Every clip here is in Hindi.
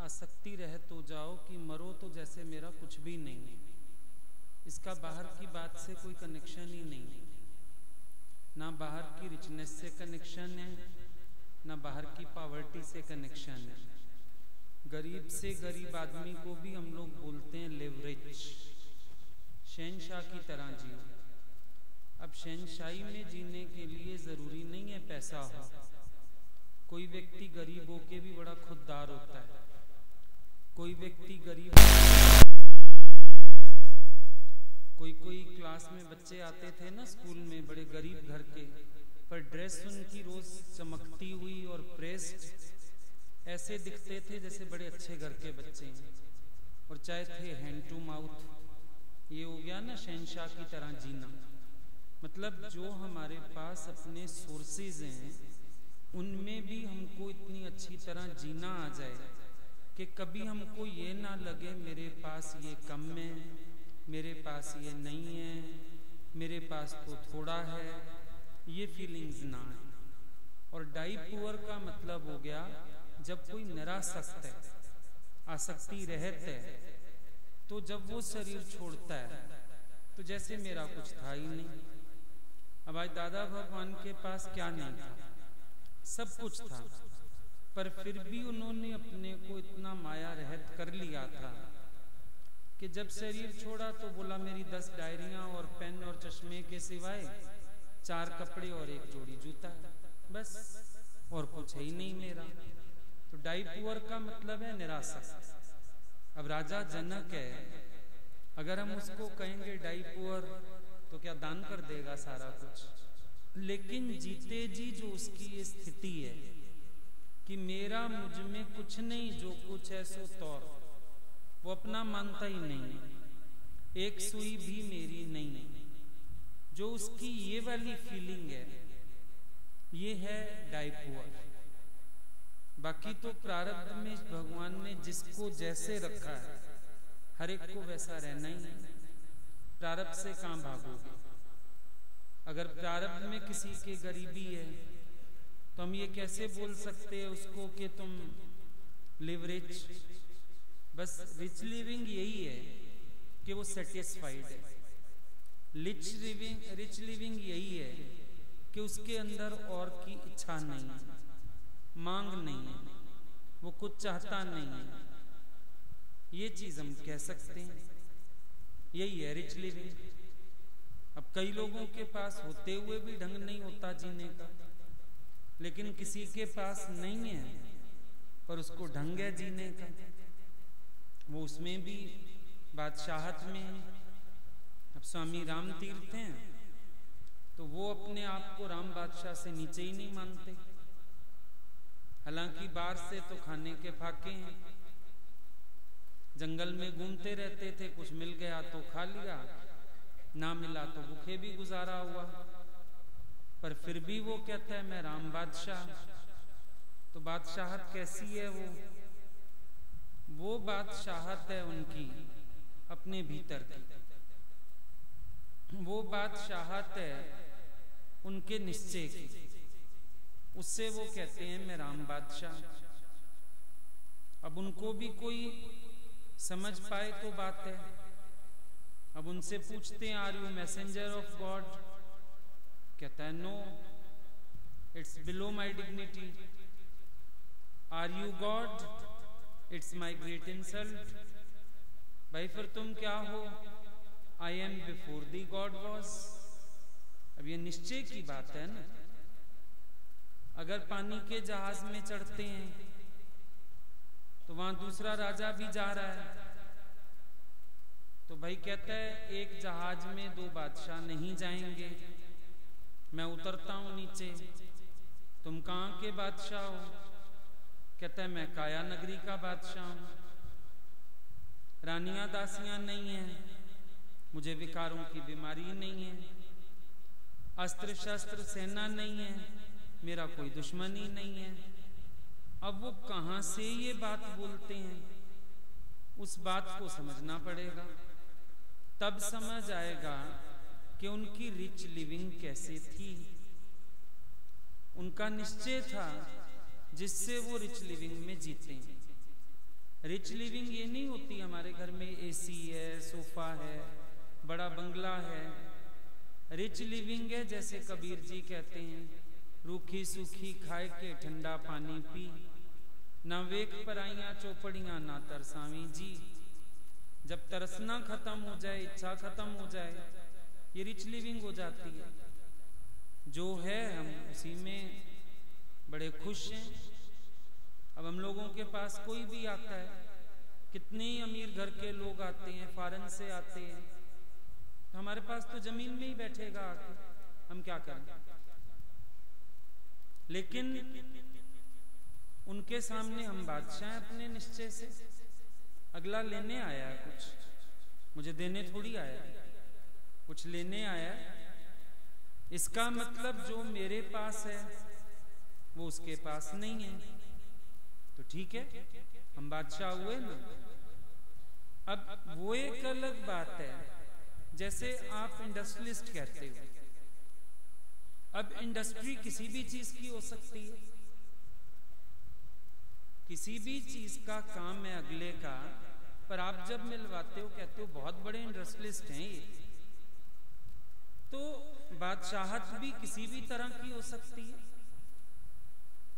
आसक्ति रह तो जाओ कि मरो तो जैसे मेरा कुछ भी नहीं। इसका बाहर की बात से कोई कनेक्शन ही नहीं, ना बाहर की रिचनेस से कनेक्शन है, ना बाहर की पावर्टी से कनेक्शन है। गरीब से गरीब आदमी को भी हम लोग बोलते हैं लेवरेज, शहनशाह की तरह जियो। अब शहनशाही में जीने के लिए जरूरी नहीं है पैसा हो। कोई व्यक्ति गरीब होके भी बड़ा खुददार होता है, कोई व्यक्ति गरीब, कोई क्लास में बच्चे आते थे ना स्कूल में बड़े गरीब घर के, पर ड्रेस उनकी रोज चमकती हुई और प्रेस्ड ऐसे दिखते थे जैसे बड़े अच्छे घर के बच्चे हैं, और चाहे थे हैंड टू माउथ। ये हो गया ना शहनशाह की तरह जीना। मतलब जो हमारे पास अपने सोर्सेज हैं उनमें भी हमको इतनी अच्छी तरह जीना आ जाए कि कभी हमको ये ना लगे मेरे पास ये कम है, मेरे पास ये नहीं है, मेरे पास तो थोड़ा है, ये फीलिंग्स ना आए। और डाई पुअर का मतलब हो गया जब कोई निरासक्त है, आसक्ति रहत है, तो जब वो शरीर छोड़ता है तो जैसे मेरा कुछ था ही नहीं। अब आज दादा भगवान के पास क्या नहीं था, सब कुछ था, पर फिर भी उन्होंने अपने को इतना माया रहत कर लिया था कि जब शरीर छोड़ा तो बोला मेरी 10 डायरियां और पेन और चश्मे के सिवाय 4 कपड़े और 1 जोड़ी जूता, बस और कुछ है ही नहीं मेरा। तो डाई पुअर का मतलब है निरासक्त। अब राजा जनक है, अगर हम उसको कहेंगे डाई पुअर तो क्या दान कर देगा सारा कुछ? लेकिन जीते जी जो उसकी ये स्थिति है कि मेरा मुझ में कुछ नहीं, जो कुछ है सो तौर, वो अपना मानता ही नहीं, एक सुई भी मेरी नहीं। जो उसकी ये वाली फीलिंग है, ये है डाई पुअर। बाकी तो प्रारब्ध में भगवान ने जिसको जैसे रखा है हर एक को वैसा रहना ही है। प्रारब्ध से कहां भागोगे? अगर प्रारब्ध में किसी के गरीबी है तो हम ये कैसे बोल सकते हैं उसको कि तुम लिव रिच? बस रिच लिविंग यही है कि वो सेटिस्फाइड है। रिच लिविंग यही है कि उसके अंदर और की इच्छा नहीं है, मांग नहीं है, वो कुछ चाहता नहीं है। ये चीज हम कह सकते हैं, यही है रिच लिविंग। अब कई लोगों के पास होते हुए भी ढंग नहीं होता जीने का, लेकिन किसी के पास नहीं है पर उसको ढंग है जीने का, वो उसमें भी बादशाहत में है। अब स्वामी राम तीर्थ हैं तो वो अपने आप को राम बादशाह से नीचे ही नहीं मानते, हालांकि बाहर से तो खाने के फाके हैं। जंगल में घूमते रहते थे, कुछ मिल गया तो खा लिया, ना मिला तो भूखे भी गुजारा हुआ, पर फिर भी वो कहता है मैं राम बादशाह। तो बादशाहत कैसी है? वो बादशाहत है उनकी अपने भीतर की, वो बादशाहत है उनके निश्चय की, उससे वो कहते हैं मैं राम बादशाह। अब उनको भी कोई समझ पाए तो बात है। अब उनसे पूछते हैं are you messenger of God? कहता है no, it's below my dignity. Are you God? It's my great insult. भाई फिर तुम क्या हो? I am before the God was. अब ये निश्चय की बात है ना। अगर पानी के जहाज में चढ़ते हैं तो वहां दूसरा राजा भी जा रहा है, तो भाई कहता है एक जहाज में 2 बादशाह नहीं जाएंगे, मैं उतरता हूं नीचे, तुम कहां के बादशाह हो? कहता है मैं काया नगरी का बादशाह हूं, रानियां दासियां नहीं है, मुझे विकारों की बीमारी नहीं है, अस्त्र शस्त्र सेना नहीं है, मेरा कोई दुश्मन ही नहीं है। अब वो कहां से ये बात बोलते हैं, उस बात को समझना पड़ेगा, तब समझ आएगा कि उनकी रिच लिविंग कैसे थी। उनका निश्चय था जिससे वो रिच लिविंग में जीते हैं। रिच लिविंग ये नहीं होती हमारे घर में एसी है, सोफा है, बड़ा बंगला है। रिच लिविंग है जैसे कबीर जी कहते हैं, रूखी सूखी खाए के ठंडा पानी पी, ना वेख पराइयां चौपड़ियां ना तरसावी जी। जब तरसना खत्म हो जाए, इच्छा खत्म हो जाए, ये रिच लिविंग हो जाती है। जो है हम उसी में बड़े खुश हैं। अब हम लोगों के पास कोई भी आता है, कितने अमीर घर के लोग आते हैं, फॉरेन से आते हैं, तो हमारे पास तो जमीन में ही बैठेगा आके, हम क्या करें। लेकिन उनके सामने हम बादशाह हैं अपने निश्चय से। अगला लेने आया है कुछ, मुझे देने थोड़ी आया है, कुछ लेने आया है। इसका मतलब जो मेरे पास है वो उसके पास नहीं है, तो ठीक है, हम बादशाह हुए ना। अब वो एक अलग बात है, जैसे आप इंडस्ट्रियलिस्ट कहते हो। अब इंडस्ट्री किसी भी चीज की हो सकती है, किसी भी चीज का काम है अगले का, पर आप जब मिलवाते हो कहते हो बहुत बड़े इंडस्ट्रियलिस्ट हैं ये। तो बादशाहत भी किसी भी तरह की हो सकती है।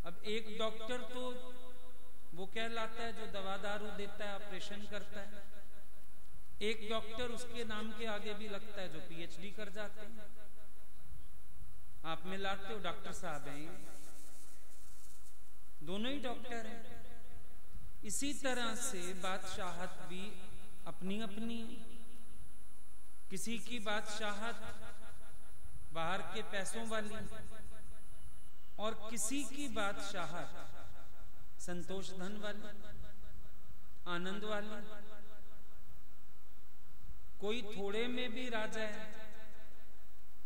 अब एक डॉक्टर तो वो कहलाता है जो दवा दारू देता है, ऑपरेशन करता है। एक डॉक्टर उसके नाम के आगे भी लगता है जो पीएचडी कर जाते हैं। आप मिलाते हो डॉक्टर साहब हैं, दोनों ही डॉक्टर हैं। इसी तरह से बादशाहत भी अपनी अपनी, किसी की बादशाहत बाहर के पैसों वाली और किसी की बादशाहत संतोष धन वाली, आनंद वाली। कोई थोड़े में भी राजा है,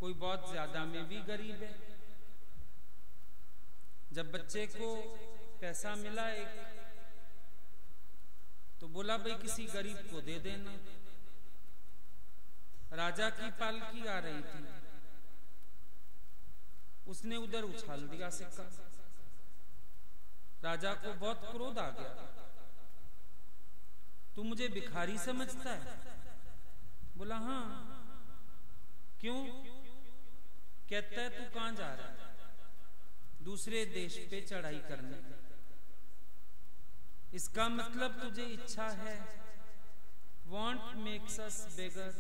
कोई बहुत ज्यादा में भी गरीब है। जब बच्चे को पैसा मिला एक, तो बोला भाई किसी गरीब को दे देना। राजा की पालकी आ रही थी, उसने उधर उछाल दिया सिक्का। राजा को बहुत क्रोध आ गया, तू मुझे भिखारी समझता है? बोला हाँ। क्यों? कहता है तू कहां जा रहा है? दूसरे देश पे चढ़ाई करने। इसका मतलब तुझे इच्छा है, वांट मेक्स अस बेगर।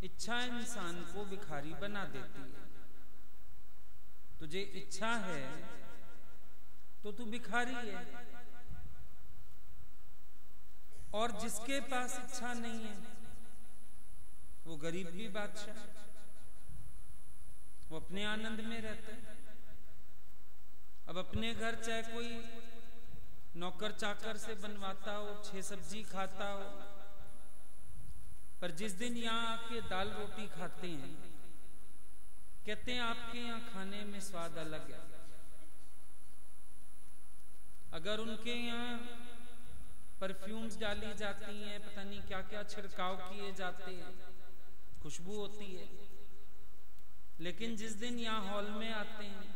इच्छा इंसान को भिखारी बना देती है। तुझे इच्छा है तो तू भिखारी है, और जिसके पास इच्छा नहीं है वो गरीब भी बादशाह, वो अपने आनंद में रहता है। अब अपने घर चाहे कोई नौकर चाकर से बनवाता हो, 6 सब्जी खाता हो, पर जिस दिन यहाँ आके दाल रोटी खाते हैं, कहते हैं आपके यहाँ खाने में स्वाद अलग है। अगर उनके यहाँ परफ्यूम्स डाली जाती हैं, पता नहीं क्या क्या छिड़काव किए जाते हैं, खुशबू होती है, लेकिन जिस दिन यहाँ हॉल में आते हैं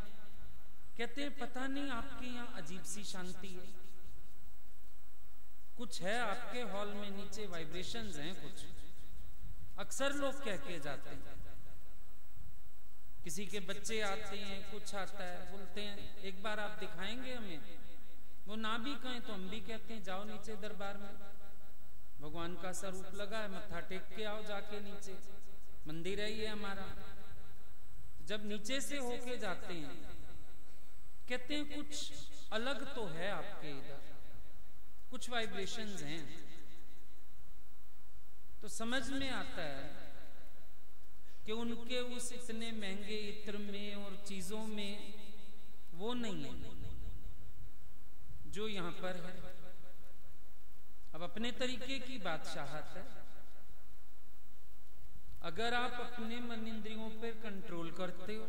कहते हैं पता नहीं आपके यहाँ अजीब सी शांति है, कुछ है आपके हॉल में, नीचे वाइब्रेशंस हैं कुछ। अक्सर लोग कह के जाते हैं। किसी के बच्चे आते हैं, कुछ आता है, बोलते हैं एक बार आप दिखाएंगे हमें। वो ना भी कहें तो हम भी कहते हैं जाओ नीचे दरबार में, भगवान का स्वरूप लगा है, मत्था टेक के आओ जाके नीचे, मंदिर है ये हमारा। जब नीचे से होके जाते हैं कहते हैं कुछ अलग तो है आपके इधर, कुछ वाइब्रेशंस हैं। तो समझ में आता है कि उनके उस इतने महंगे इत्र में और चीजों में वो नहीं है जो यहां पर है। अब अपने तरीके की बादशाहत है। अगर आप अपने मन इंद्रियों पर कंट्रोल करते हो,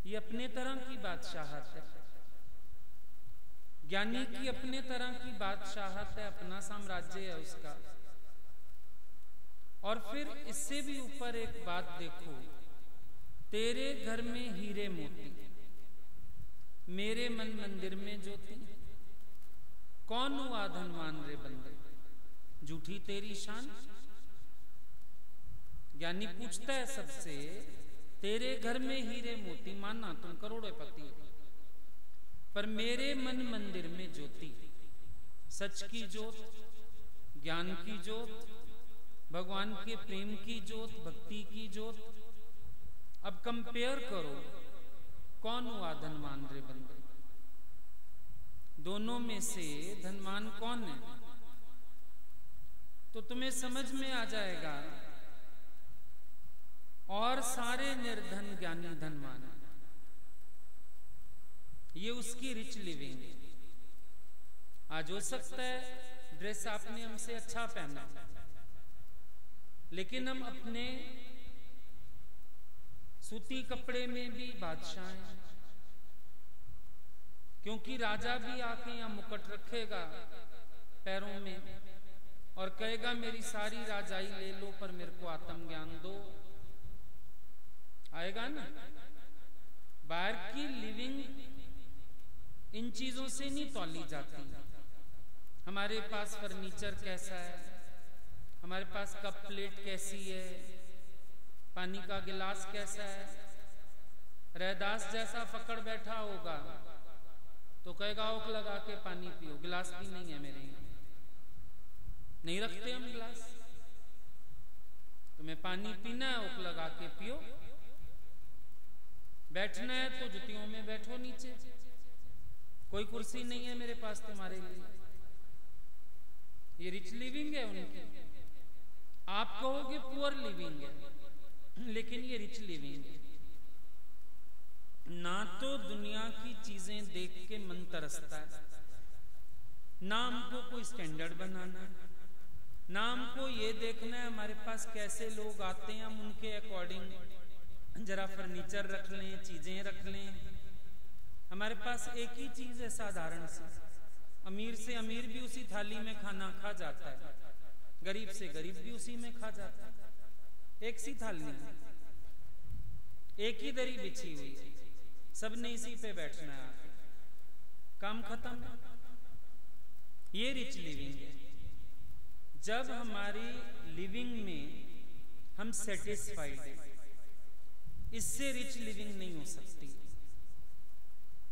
ये अपने तरह की बादशाहत है। ज्ञानी की अपने तरह की बादशाहत है, अपना साम्राज्य है उसका। और फिर इससे भी ऊपर एक बात देखो, तेरे घर में हीरे मोती, मेरे मन मंदिर में ज्योति। कौन हुआ धनवान रे बंदे, झूठी तेरी शान। ज्ञानी पूछता है सबसे, तेरे घर में हीरे मोती, माना तुम करोड़पति, पर मेरे मन मंदिर में ज्योति, सच की ज्योत, ज्ञान की ज्योत, भगवान के प्रेम की ज्योत, भक्ति की ज्योत। अब कंपेयर करो, कौन हुआ धनवान रे बंदे। दोनों में से धनवान कौन है, तो तुम्हें समझ में आ जाएगा। और सारे निर्धन ज्ञानी धनवान, ये उसकी रिच लिविंग। आज हो सकता है ड्रेस आपने हमसे अच्छा पहना, लेकिन हम अपने सूती कपड़े में भी बादशाह हैं, क्योंकि राजा भी आके यहाँ मुकुट रखेगा पैरों में और कहेगा मेरी सारी राजाई ले लो पर मेरे को आत्म ज्ञान दो। आएगा ना। बाहर की लिविंग इन चीजों से नहीं तौली जाती। हमारे पास फर्नीचर कैसा है, हमारे पास कप प्लेट कैसी है, पानी का गिलास कैसा है। रैदास जैसा पकड़ बैठा होगा तो कहेगा ओक लगा के पानी पियो, गिलास भी नहीं है मेरे यहाँ, नहीं रखते हम गिलास। तुम्हें पानी पीना है ओक लगा के पियो, बैठना है तो जुतियों में बैठो नीचे, कोई कुर्सी नहीं है मेरे पास तुम्हारे लिए। ये रिच लिविंग है उनकी। आप कहोगे पुअर लिविंग है, लेकिन ये रिच लिविंग है। ना तो दुनिया की चीजें देख के मन तरसता है, ना हमको कोई स्टैंडर्ड बनाना है, ना हमको ये देखना है हमारे पास कैसे लोग आते हैं हम उनके अकॉर्डिंग जरा फर्नीचर रख लें, चीजें रख लें। हमारे पास एक ही चीज है साधारण सी, अमीर से अमीर भी उसी थाली में खाना खा जाता है, गरीब से गरीब भी उसी में खा जाता है। एक सी थाली में एक ही दरी बिछी हुई है, सबने इसी पे बैठना है, काम खत्म। ये रिच लिविंग है। जब हमारी लिविंग में हम सेटिस्फाइड हैं, इससे रिच लिविंग नहीं हो सकती।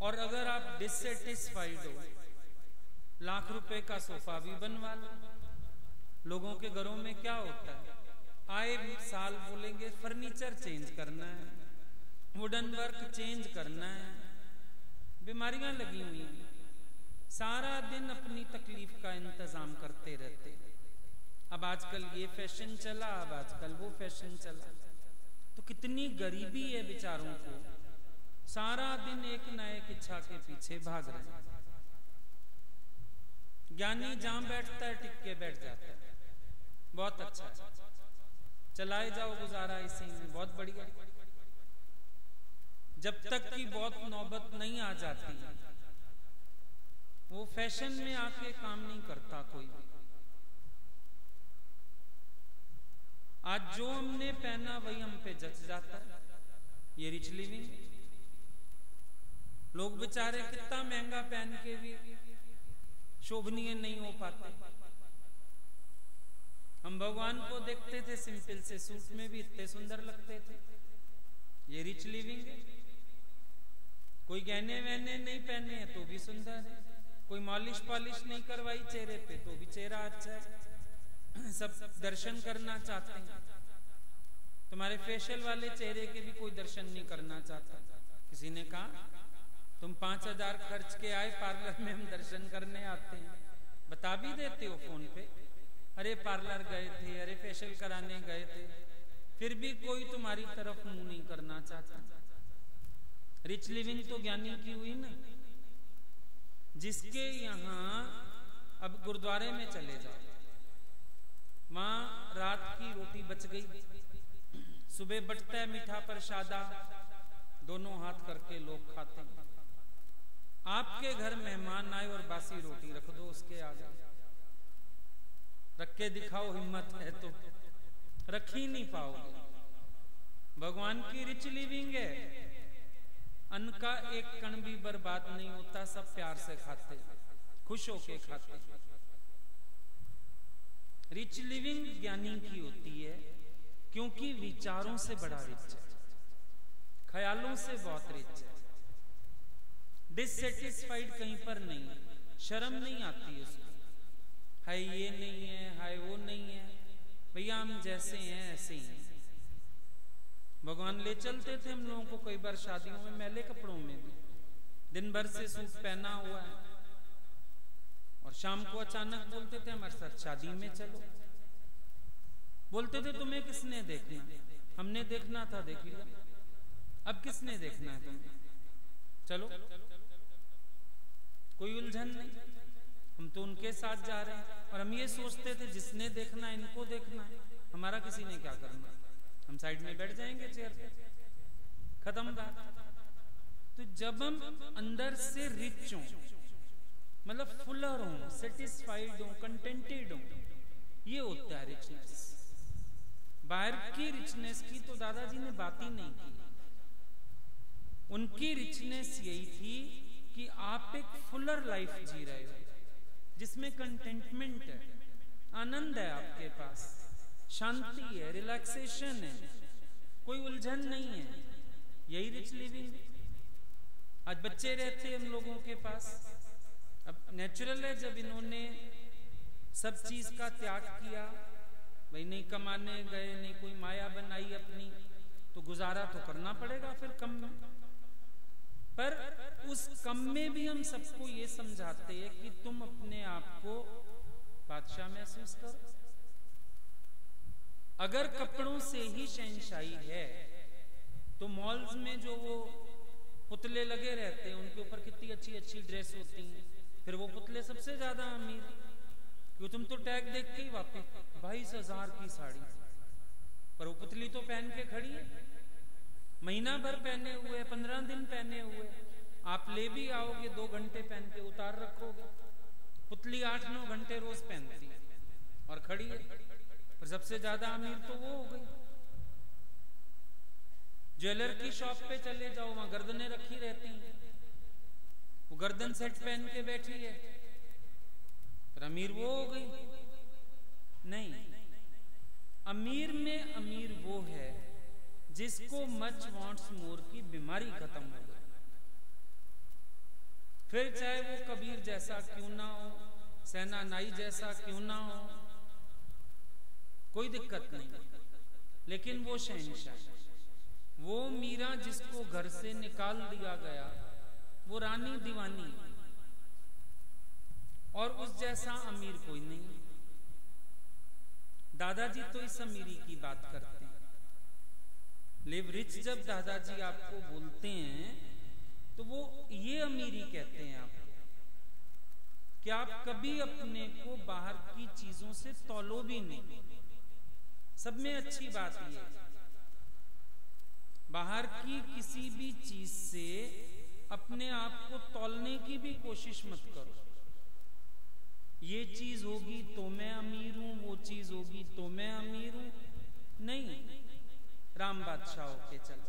और अगर आप डिससेटिस्फाइड हो, लाख रुपए का सोफा भी बनवा लो। लोगों के घरों में क्या होता है, आए साल बोलेंगे फर्नीचर चेंज करना है, वुडन वर्क चेंज करना है, बीमारियां लगी हुई हैं, सारा दिन अपनी तकलीफ का इंतजाम करते रहते। अब आजकल ये फैशन चला, अब आजकल वो फैशन चला, तो कितनी गरीबी है बेचारों को, सारा दिन एक न एक इच्छा के पीछे भाग रहे हैं। ज्ञानी जहां बैठता है टिक के बैठ जाता है, बहुत अच्छा है, चलाए जाओ गुजारा इसी में, बहुत बढ़िया। जब तक की बहुत नौबत नहीं आ जाती, वो फैशन में आके काम नहीं करता कोई भी। आज जो हमने पहना वही हम पे जच जाता है, ये रिच लिविंग। लोग बेचारे कितना महंगा पहन के भी शोभनीय नहीं हो पाते। हम भगवान को देखते थे सिंपल से सूट में भी इतने सुंदर लगते थे, ये रिच लिविंग है। कोई गहने वहने नहीं पहने हैं तो भी सुंदर है, कोई मॉलिश पॉलिश नहीं करवाई चेहरे पे तो भी चेहरा अच्छा है, सब दर्शन करना चाहते हैं। तुम्हारे फेशियल वाले चेहरे के भी कोई दर्शन नहीं करना चाहता। किसी ने कहा तुम 5000 खर्च के आए पार्लर में, हम दर्शन करने आते हैं, बता भी देते हो फोन पे, अरे पार्लर गए थे, अरे फेशियल कराने गए थे, फिर भी कोई तुम्हारी तरफ मुंह नहीं करना चाहता। रिच लिविंग तो ज्ञानी की हुई ना, जिसके यहाँ अब गुरुद्वारे में चले जाओ, वहां रात की रोटी बच गई, सुबह बटता है मीठा प्रसादा, दोनों हाथ करके लोग खाते हैं। आपके घर मेहमान आए और बासी रोटी रख दो उसके आगे, रख के दिखाओ हिम्मत है तो, रख ही नहीं पाओगे। भगवान की रिच लिविंग है, अन्न का एक कण भी बर्बाद नहीं होता, सब प्यार से खाते। खुश होके खाते हैं। रिच लिविंग ज्ञानी की होती है क्योंकि विचारों से बड़ा रिच है, ख्यालों से बहुत रिच है, डिससेटिस्फाइड कहीं पर नहीं है, शर्म नहीं आती उसको, हाय ये नहीं है, हाय वो नहीं है, भैया हम जैसे हैं ऐसे ही हैं। भगवान ले चलते थे हम लोगों को कई बार शादियों में, मैले कपड़ों में भी, दिन भर से सूट पहना हुआ है, और शाम को अचानक बोलते थे हमारे साथ शादी में चलो। बोलते थे तुम्हें किसने देखना, हमने देखना था देख लिया, अब किसने देखना है तुम्हें, चलो। कोई उलझन नहीं, हम तो उनके साथ जा रहे हैं, और हम ये सोचते थे जिसने देखना इनको देखना है, हमारा किसी ने क्या करना, हम साइड में बैठ जाएंगे चेयर पे, खत्म बात। तो जब हम अंदर से रिच हों, मतलब फुलर हों, सेटिस्फाइड हों, कंटेंटेड हों, ये होता है रिचनेस। बाहर की रिचनेस की तो दादाजी ने बात ही नहीं की। उनकी रिचनेस यही थी कि आप एक फुलर लाइफ जी रहे हो, जिसमें कंटेंटमेंट है, आनंद है आपके पास, शांति है, रिलैक्सेशन है, कोई उलझन नहीं है, यही रिच लिविंग। आज बच्चे रहते हैं हम लोगों के पास, अब नेचुरल है जब इन्होंने सब चीज का त्याग किया, भाई नहीं कमाने गए, नहीं कोई माया बनाई अपनी, तो गुजारा तो करना पड़ेगा फिर कम में। पर उस कम में भी हम सबको ये समझाते हैं कि तुम अपने आप को बादशाह महसूस करो। अगर कपड़ों से ही शहंशाही है तो मॉल्स में जो वो पुतले लगे रहते हैं उनके ऊपर कितनी अच्छी अच्छी ड्रेस होती हैं, फिर वो पुतले सबसे ज्यादा अमीर, क्यों तुम तो टैग देख के ही वापस 22,000 की साड़ी, पर वो पुतली तो पहन के खड़ी है, महीना भर पहने हुए, 15 दिन पहने हुए, आप ले भी आओगे 2 घंटे पहन के उतार रखोगे, पुतली 8-9 घंटे रोज पहनती है और खड़ी है, पर सबसे ज्यादा अमीर तो वो हो गई। ज्वेलर की शॉप पे चले जाओ, वहां गर्दनें रखी रहती हैं, वो गर्दन सेट पहन के बैठी है, पर अमीर वो हो गई। नहीं, अमीर में अमीर वो है जिसको मच वांट्स मोर की बीमारी खत्म हो गई, फिर चाहे वो कबीर जैसा क्यों ना हो, सेना नाई जैसा क्यों ना हो, कोई दिक्कत नहीं, लेकिन वो शहंशाह, वो मीरा जिसको घर से निकाल दिया गया, वो रानी दीवानी, और उस जैसा अमीर कोई नहीं। दादाजी तो इस अमीरी की बात करते हैं। लिव रिच जब दादाजी आपको बोलते हैं तो वो ये अमीरी कहते हैं आपको कि आप कभी अपने को बाहर की चीजों से तौलो भी नहीं। सब में अच्छी बात ये, बाहर की किसी भी चीज से अपने आप को तौलने की भी कोशिश मत करो। ये चीज होगी तो मैं अमीर हूं, वो चीज होगी तो मैं अमीर हूं, नहीं, राम बादशाह होके चल।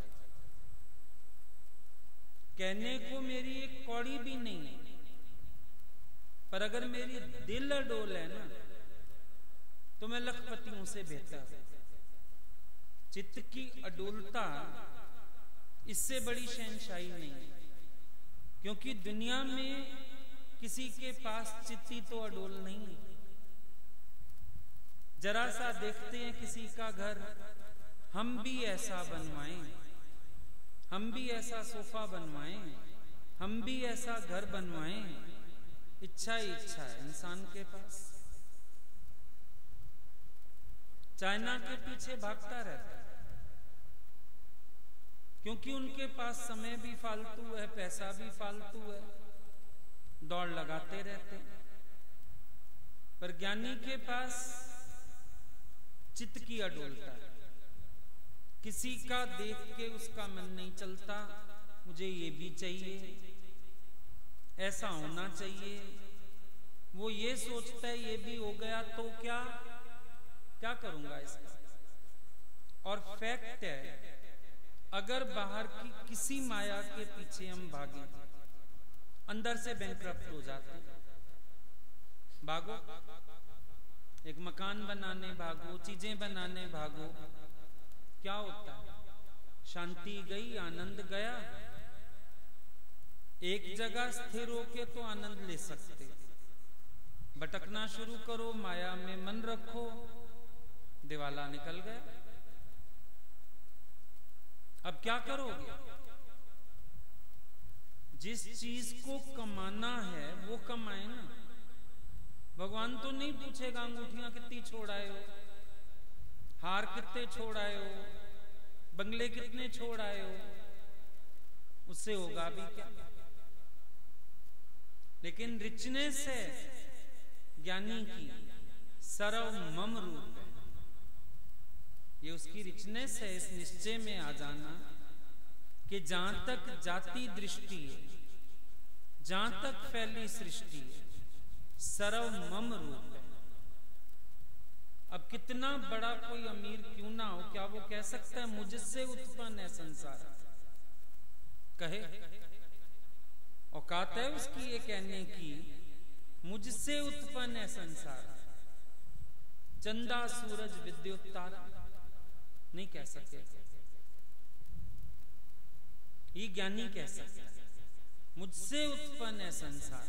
कहने को मेरी एक कौड़ी भी नहीं है, पर अगर मेरी दिल अडोल है ना तो मैं लखपतियों से बेहतर हूं। चित्त की अडोलता इससे बड़ी शहंशाही नहीं है, क्योंकि दुनिया में किसी के पास चित्ती तो अडोल नहीं है। जरा सा देखते हैं किसी का घर, हम भी ऐसा बनवाएं, हम भी ऐसा सोफा बनवाएं, हम भी ऐसा घर बनवाएं, इच्छा ही इच्छा है इंसान के पास। चाइना के पीछे भागता रहता है क्योंकि उनके पास समय भी फालतू है, पैसा भी फालतू है, दौड़ लगाते रहते हैं। पर ज्ञानी के पास चित्त की अडोलता है, किसी का देख के उसका मन नहीं चलता, मुझे ये भी चाहिए, ऐसा होना चाहिए। वो ये सोचता है ये भी हो गया तो क्या करूंगा इसका। और फैक्ट है, अगर बाहर की किसी माया के पीछे हम भागें, अंदर से बैंकरप्ट हो जाते हैं। भागो, एक मकान बनाने भागो, चीजें बनाने भागो, क्या होता है? शांति गई, आनंद गया। एक जगह स्थिर होके तो आनंद ले सकते, भटकना शुरू करो, माया में मन रखो, दिवाला निकल गया। अब क्या करोगे? जिस चीज को कमाना है वो कमाए ना। भगवान तो नहीं पूछेगा अंगूठियां कितनी छोड़ आए हो, हार कितने छोड़ आए हो, बंगले कितने छोड़ आए हो, उससे होगा भी क्या? लेकिन रिचनेस है ज्ञानी की, सर्व मम रूप है, ये उसकी रिचनेस है। इस निश्चय में आ जाना कि जहां तक जाति दृष्टि है, जहां तक फैली सृष्टि है, सर्व मम रूप है। अब कितना बड़ा कोई अमीर क्यों ना हो, क्या वो कह सकता है मुझसे उत्पन्न है संसार? कहे? औकात है उसकी ये कहने की मुझसे उत्पन्न है संसार? चंदा सूरज विद्युत तारा नहीं कह सकते, ये ज्ञानी कह सकता है मुझसे उत्पन्न है संसार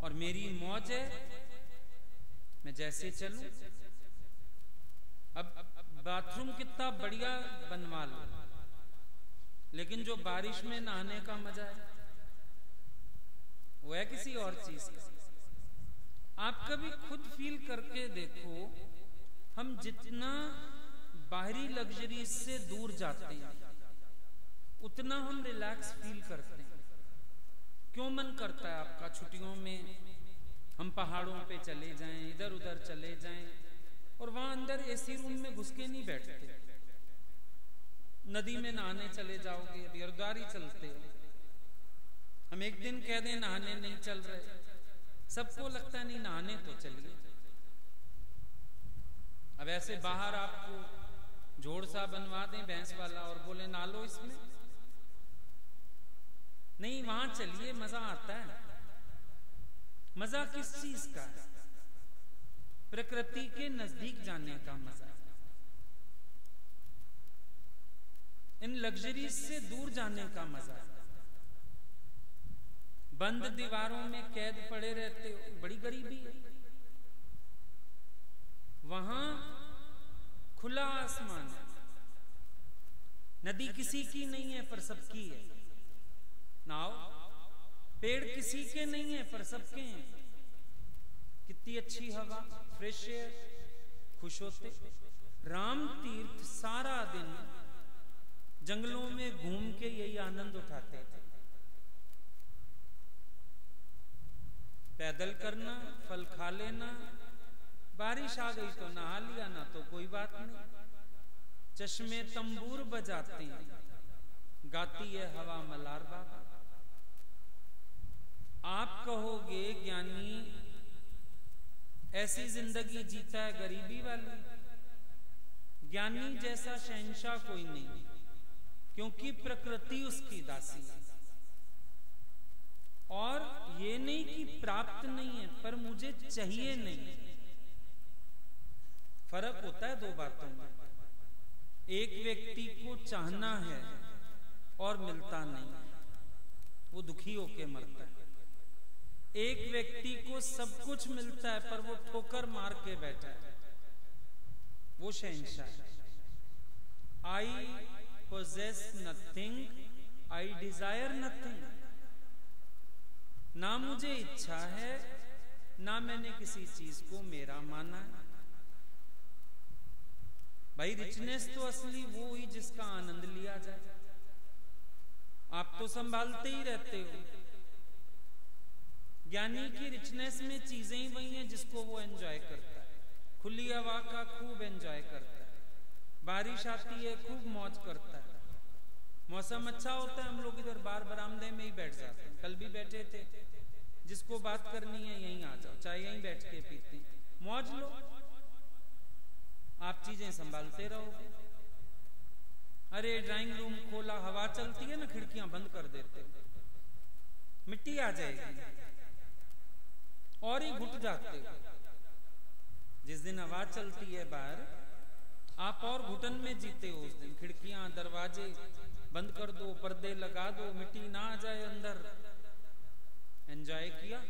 और मेरी मौज है, मैं जैसे चलूं। अब बाथरूम कितना बढ़िया बनवा लो, लेकिन जो बारिश में नहाने का मजा है वो है किसी और चीज का। आप कभी खुद फील करके देखो, हम जितना बाहरी लग्जरी से दूर जाते हैं उतना हम रिलैक्स फील करते हैं। क्यों मन करता है आपका छुट्टियों में हम पहाड़ों पे चले जाएं, इधर उधर चले जाएं और वहां अंदर एसी रूम में घुस के नहीं बैठते? नदी में नहाने चले जाओगे, हरिद्वार चलते हो। हम एक दिन कह दें नहाने नहीं चल रहे, सबको लगता नहीं नहाने तो चलिए। अब ऐसे बाहर आपको जोड़ सा बनवा दें भैंस वाला और बोले नहा लो इसमें, नहीं वहां चलिए, मजा आता है। मजा किस चीज का है? प्रकृति के नजदीक जाने का मजा, इन लग्जरीज से दूर जाने का मजा। बंद दीवारों में कैद पड़े रहते हो, बड़ी गरीबी है। वहां खुला आसमान है, नदी किसी की नहीं है पर सबकी है, नाव पेड़ किसी के नहीं है पर सबके हैं। कितनी अच्छी हवा, फ्रेश एयर, खुश होते। राम तीर्थ सारा दिन जंगलों में घूम के यही आनंद उठाते थे। पैदल करना, फल खा लेना, बारिश आ गई तो नहा लिया, ना तो कोई बात नहीं। चश्मे तंबूर बजाते हैं, गाती है हवा मलार बाबा। आप कहोगे ज्ञानी ऐसी जिंदगी जीता है गरीबी वाली। ज्ञानी जैसा शहंशाह कोई नहीं, क्योंकि प्रकृति उसकी दासी है। और ये नहीं कि प्राप्त नहीं है, पर मुझे चाहिए नहीं। फर्क होता है दो बातों में। एक व्यक्ति को चाहना है और मिलता नहीं, वो दुखी होके मरता है। एक व्यक्ति को सब कुछ मिलता है पर वो ठोकर मार के बैठा है, वो शहंशाह है। आई possess nothing, I desire nothing। ना मुझे इच्छा है, ना मैंने किसी चीज को मेरा माना है। भाई रिचनेस तो असली वो ही जिसका आनंद लिया जाए। आप तो संभालते ही रहते हो। ज्ञानी की रिचनेस में चीजें ही वही हैं जिसको वो एंजॉय करता है। खुली हवा का खूब एंजॉय करता है, बारिश आती है खूब मौज करता है, मौसम अच्छा होता है हम लोग इधर बार बरामदे में ही बैठ जाते हैं। कल भी बैठे थे, जिसको बात करनी है यहीं आ जाओ, चाहे यहीं बैठ के पीते, मौज लो। आप चीजें संभालते रहोगे। अरे ड्राइंग रूम खोला, हवा चलती है ना, खिड़कियां बंद कर देते, मिट्टी आ जाएगी। और ही घुट जाते हो। जिस दिन हवा चलती है बाहर, आप और घुटन में जीते हो। उस दिन खिड़कियां दरवाजे बंद कर दो, पर्दे लगा दो, मिट्टी ना आ जाए अंदर। एंजॉय किया।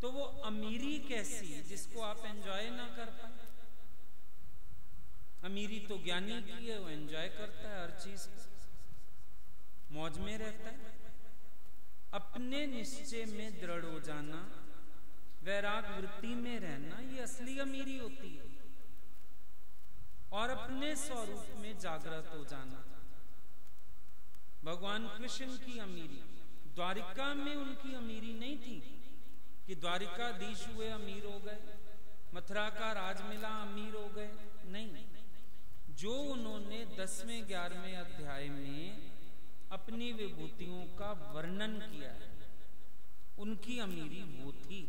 तो वो अमीरी कैसी जिसको आप एंजॉय ना कर पाए? अमीरी तो ज्ञानी की है, वो एंजॉय करता है हर चीज को, मौज में रहता है। अपने निश्चय में दृढ़ हो जाना, वैराग वृत्ति में रहना, ये असली अमीरी होती है। और अपने स्वरूप में जागृत हो जाना। भगवान कृष्ण की अमीरी, द्वारिका में उनकी अमीरी नहीं थी कि द्वारिकाधीश हुए अमीर हो गए, मथुरा का राज मिला अमीर हो गए। नहीं, जो उन्होंने 10वें 11वें अध्याय में अपनी विभूतियों का वर्णन किया है, उनकी अमीरी वो थी।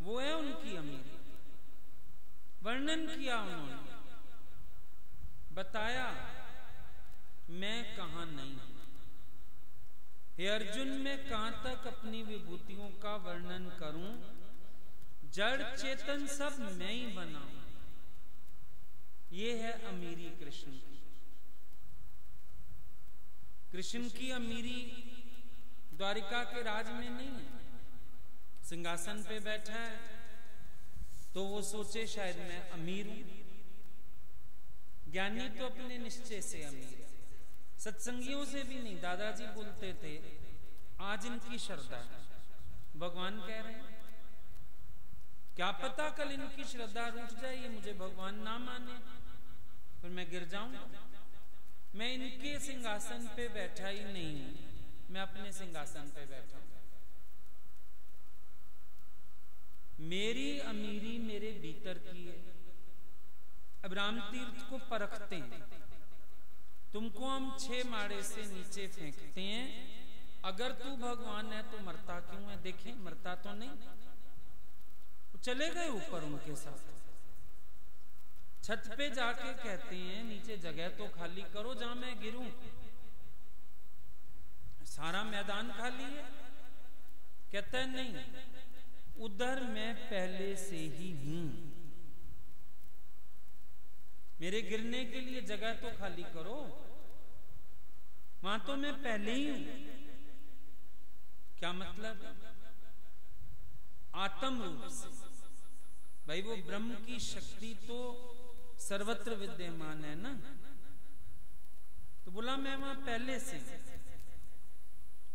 वो है उनकी अमीरी। वर्णन किया उन्होंने, बताया मैं कहां नहीं हूं। हे अर्जुन, मैं कहां तक अपनी विभूतियों का वर्णन करूं? जड़ चेतन सब मैं ही बनाऊं। ये है अमीरी कृष्ण की। कृष्ण की अमीरी द्वारिका के राज में नहीं है। सिंहासन पे बैठा है तो वो सोचे शायद मैं अमीर हूं। ज्ञानी तो अपने निश्चय से अमीर है, सत्संगियों से भी नहीं। दादाजी बोलते थे आज इनकी श्रद्धा है, भगवान कह रहे हैं क्या पता कल इनकी श्रद्धा रूठ जाए, ये मुझे भगवान ना माने, फिर मैं गिर जाऊंगा। मैं इनके सिंहासन पे बैठा ही नहीं हूं, मैं अपने सिंहासन पे बैठा हूं। मेरी अमीरी मेरे भीतर की है। अब रामतीर्थ को परखते हैं। तुमको हम 6 माड़े से नीचे फेंकते हैं, अगर तू भगवान है तो मरता क्यों है? देखें, मरता तो नहीं। चले गए ऊपर उनके साथ। छत पे जाके कहते हैं नीचे जगह तो खाली करो जहां मैं गिरूं। सारा मैदान खाली है। कहता है नहीं, उधर मैं पहले से ही हूं, मेरे गिरने के लिए जगह तो खाली करो। वहां तो मैं पहले ही हूं। क्या मतलब? आत्म रूप से। भाई वो ब्रह्म की शक्ति तो सर्वत्र विद्यमान है ना। तो बोला मैं वहां पहले से।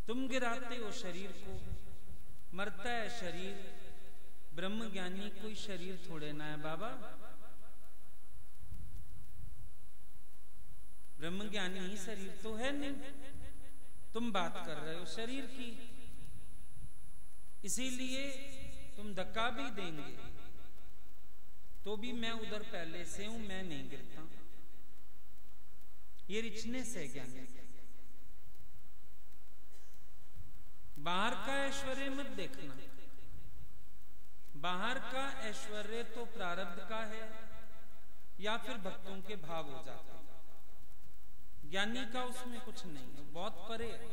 तुम गिराते हो शरीर को, मरता है शरीर। ब्रह्म ज्ञानी कोई शरीर थोड़े ना है बाबा। ब्रह्म ज्ञानी ही शरीर तो है नहीं। तुम बात कर रहे हो शरीर की, इसीलिए तुम धक्का भी देंगे तो भी मैं उधर पहले से हूं, मैं नहीं गिरता। ये रिचनेस है ज्ञानी। बाहर का ऐश्वर्य मत देखना। बाहर का ऐश्वर्य तो प्रारब्ध का है या फिर भक्तों के भाव हो जाते हैं। ज्ञानी का उसमें कुछ नहीं है, बहुत परे है।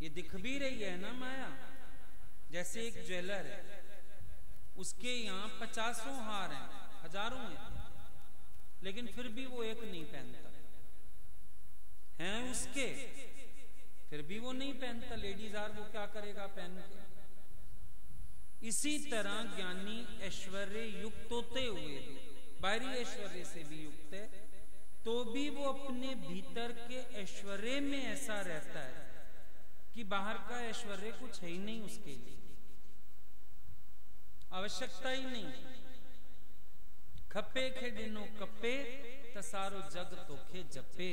ये दिख भी रही है ना माया। जैसे एक ज्वेलर है, उसके यहाँ 50 हार हैं, हजारों हैं, लेकिन फिर भी वो एक नहीं पहनता। हैं उसके, फिर भी वो नहीं पहनता। लेडीज हार वो क्या करेगा पहन के? इसी तरह ज्ञानी ऐश्वर्य युक्त होते हुए भी, बाहरी ऐश्वर्य से भी युक्त है, तो भी वो अपने भीतर के ऐश्वर्य में ऐसा रहता है कि बाहर का ऐश्वर्य कुछ है ही नहीं उसके लिए, आवश्यकता ही नहीं। खपे खेडिनो कपे तसारो जग तोखे जपे।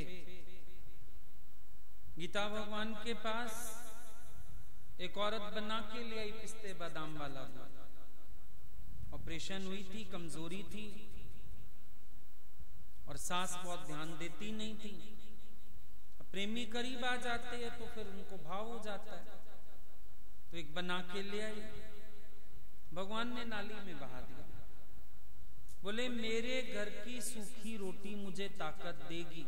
गीता भगवान के पास एक औरत बना के ले आई पिस्ते बादाम वाला दूध। ऑपरेशन हुई थी, कमजोरी थी और सास बहुत ध्यान देती नहीं थी। प्रेमी करीब आ जाते हैं तो फिर उनको भाव हो जाता है, तो एक बना के ले आई। भगवान ने नाली में बहा दिया। बोले मेरे घर की सूखी रोटी मुझे ताकत देगी,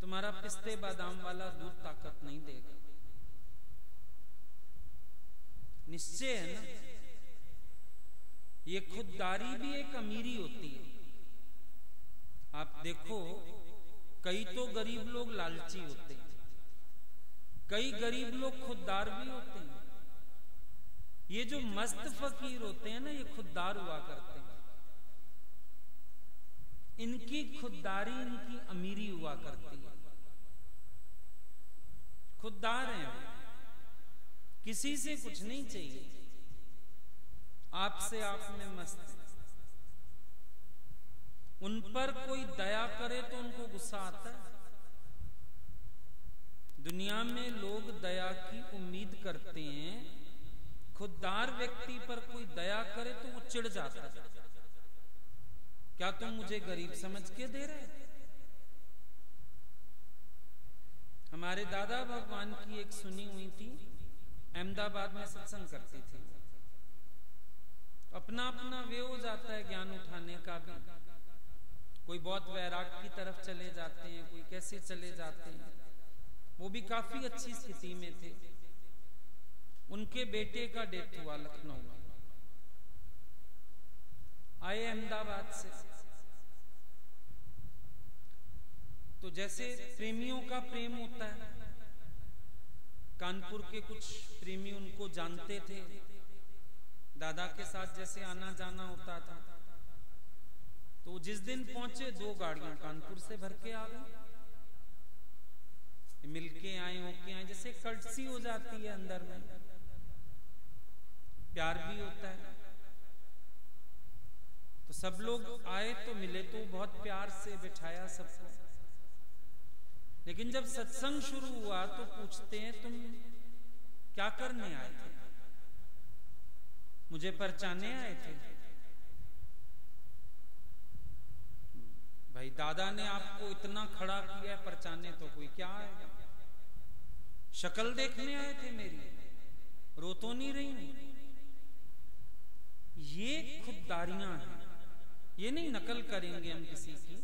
तुम्हारा पिस्ते बादाम वाला दूध ताकत नहीं देगा। निश्चय है ना। ये खुददारी भी एक अमीरी होती है। आप देखो, कई तो गरीब लोग लालची होते हैं, कई गरीब लोग खुददार भी होते हैं। ये जो मस्त फकीर होते हैं ना, ये खुददार हुआ करते हैं। इनकी खुददारी इनकी अमीरी हुआ करती है। खुददार हैं, किसी से कुछ नहीं चाहिए, आपसे आप में मस्त है। उन पर कोई दया करे तो उनको गुस्सा आता है। दुनिया में लोग दया की उम्मीद करते हैं, खुददार व्यक्ति पर कोई दया करे तो वो चिढ़ जाता है। क्या तुम मुझे गरीब समझ के दे रहे? हमारे दादा भगवान की एक सुनी हुई थी, अहमदाबाद में सत्संग करती थी। अपना अपना वे हो जाता है ज्ञान उठाने का भी। कोई बहुत वैराग की तरफ चले जाते हैं, कोई कैसे चले जाते हैं। वो भी काफी अच्छी स्थिति में थे। उनके बेटे का डेथ हुआ लखनऊ में। आए अहमदाबाद से, तो जैसे प्रेमियों का प्रेम होता है, कानपुर के कुछ प्रेमी उनको जानते थे, दादा के साथ जैसे आना जाना होता था। तो जिस दिन पहुंचे, 2 गाड़ियां कानपुर से भर के आ गई। मिलके आए, होके आए, जैसे कर्टसी हो जाती है, अंदर में प्यार भी होता है। तो सब लोग आए तो मिले, तो बहुत प्यार से बिठाया सबको। लेकिन जब सत्संग शुरू हुआ तो पूछते हैं, तुम क्या करने आए थे? मुझे पहचाने आए थे? भाई दादा ने आपको इतना खड़ा किया, पहचाने तो कोई क्या आएगा? शक्ल देखने आए थे मेरी, रो तो नहीं रही? ये खुददारियां हैं। ये नहीं नकल करेंगे हम किसी की।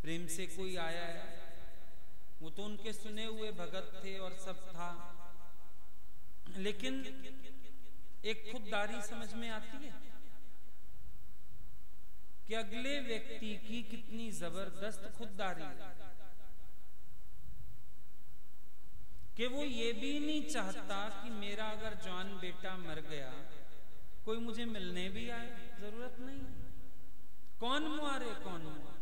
प्रेम से कोई आया है, वो तो उनके सुने हुए भगत थे और सब था, लेकिन एक खुददारी समझ में आती है कि अगले व्यक्ति की कितनी जबरदस्त खुददारी है, कि वो ये भी नहीं चाहता कि मेरा अगर जवान बेटा मर गया, कोई मुझे मिलने भी आए, जरूरत नहीं। कौन मुआरे, कौन मुआरे।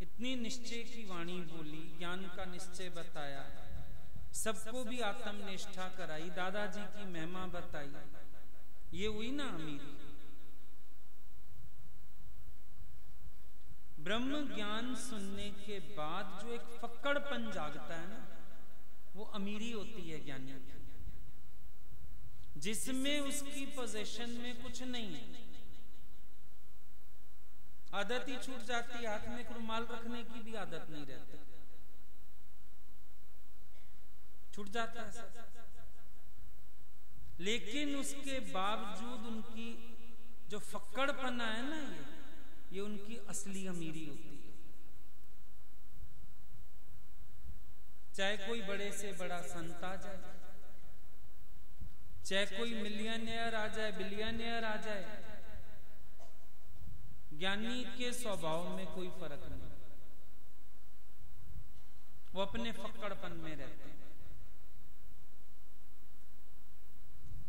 इतनी निश्चय की वाणी बोली, ज्ञान का निश्चय बताया, सबको भी आत्मनिष्ठा कराई, दादाजी की महिमा बताई। ये हुई ना अमीरी। ब्रह्म ज्ञान सुनने के बाद जो एक फक्कड़पन जागता है ना, वो अमीरी होती है ज्ञानी की, जिसमें उसकी पोजीशन में कुछ नहीं है। आदत ही छूट जाती है, हाथ में रुमाल रखने की भी आदत नहीं रहती, छूट जाता है सब। लेकिन उसके बावजूद उनकी जो फक्कड़पना है ना, ये उनकी असली अमीरी होती है। चाहे कोई बड़े से बड़ा संत आ जाए, चाहे कोई मिलियनेयर आ जाए, बिलियनेयर आ जाए, ज्ञानी के स्वभाव में कोई फर्क नहीं। वो अपने फक्कड़पन में रहते हैं।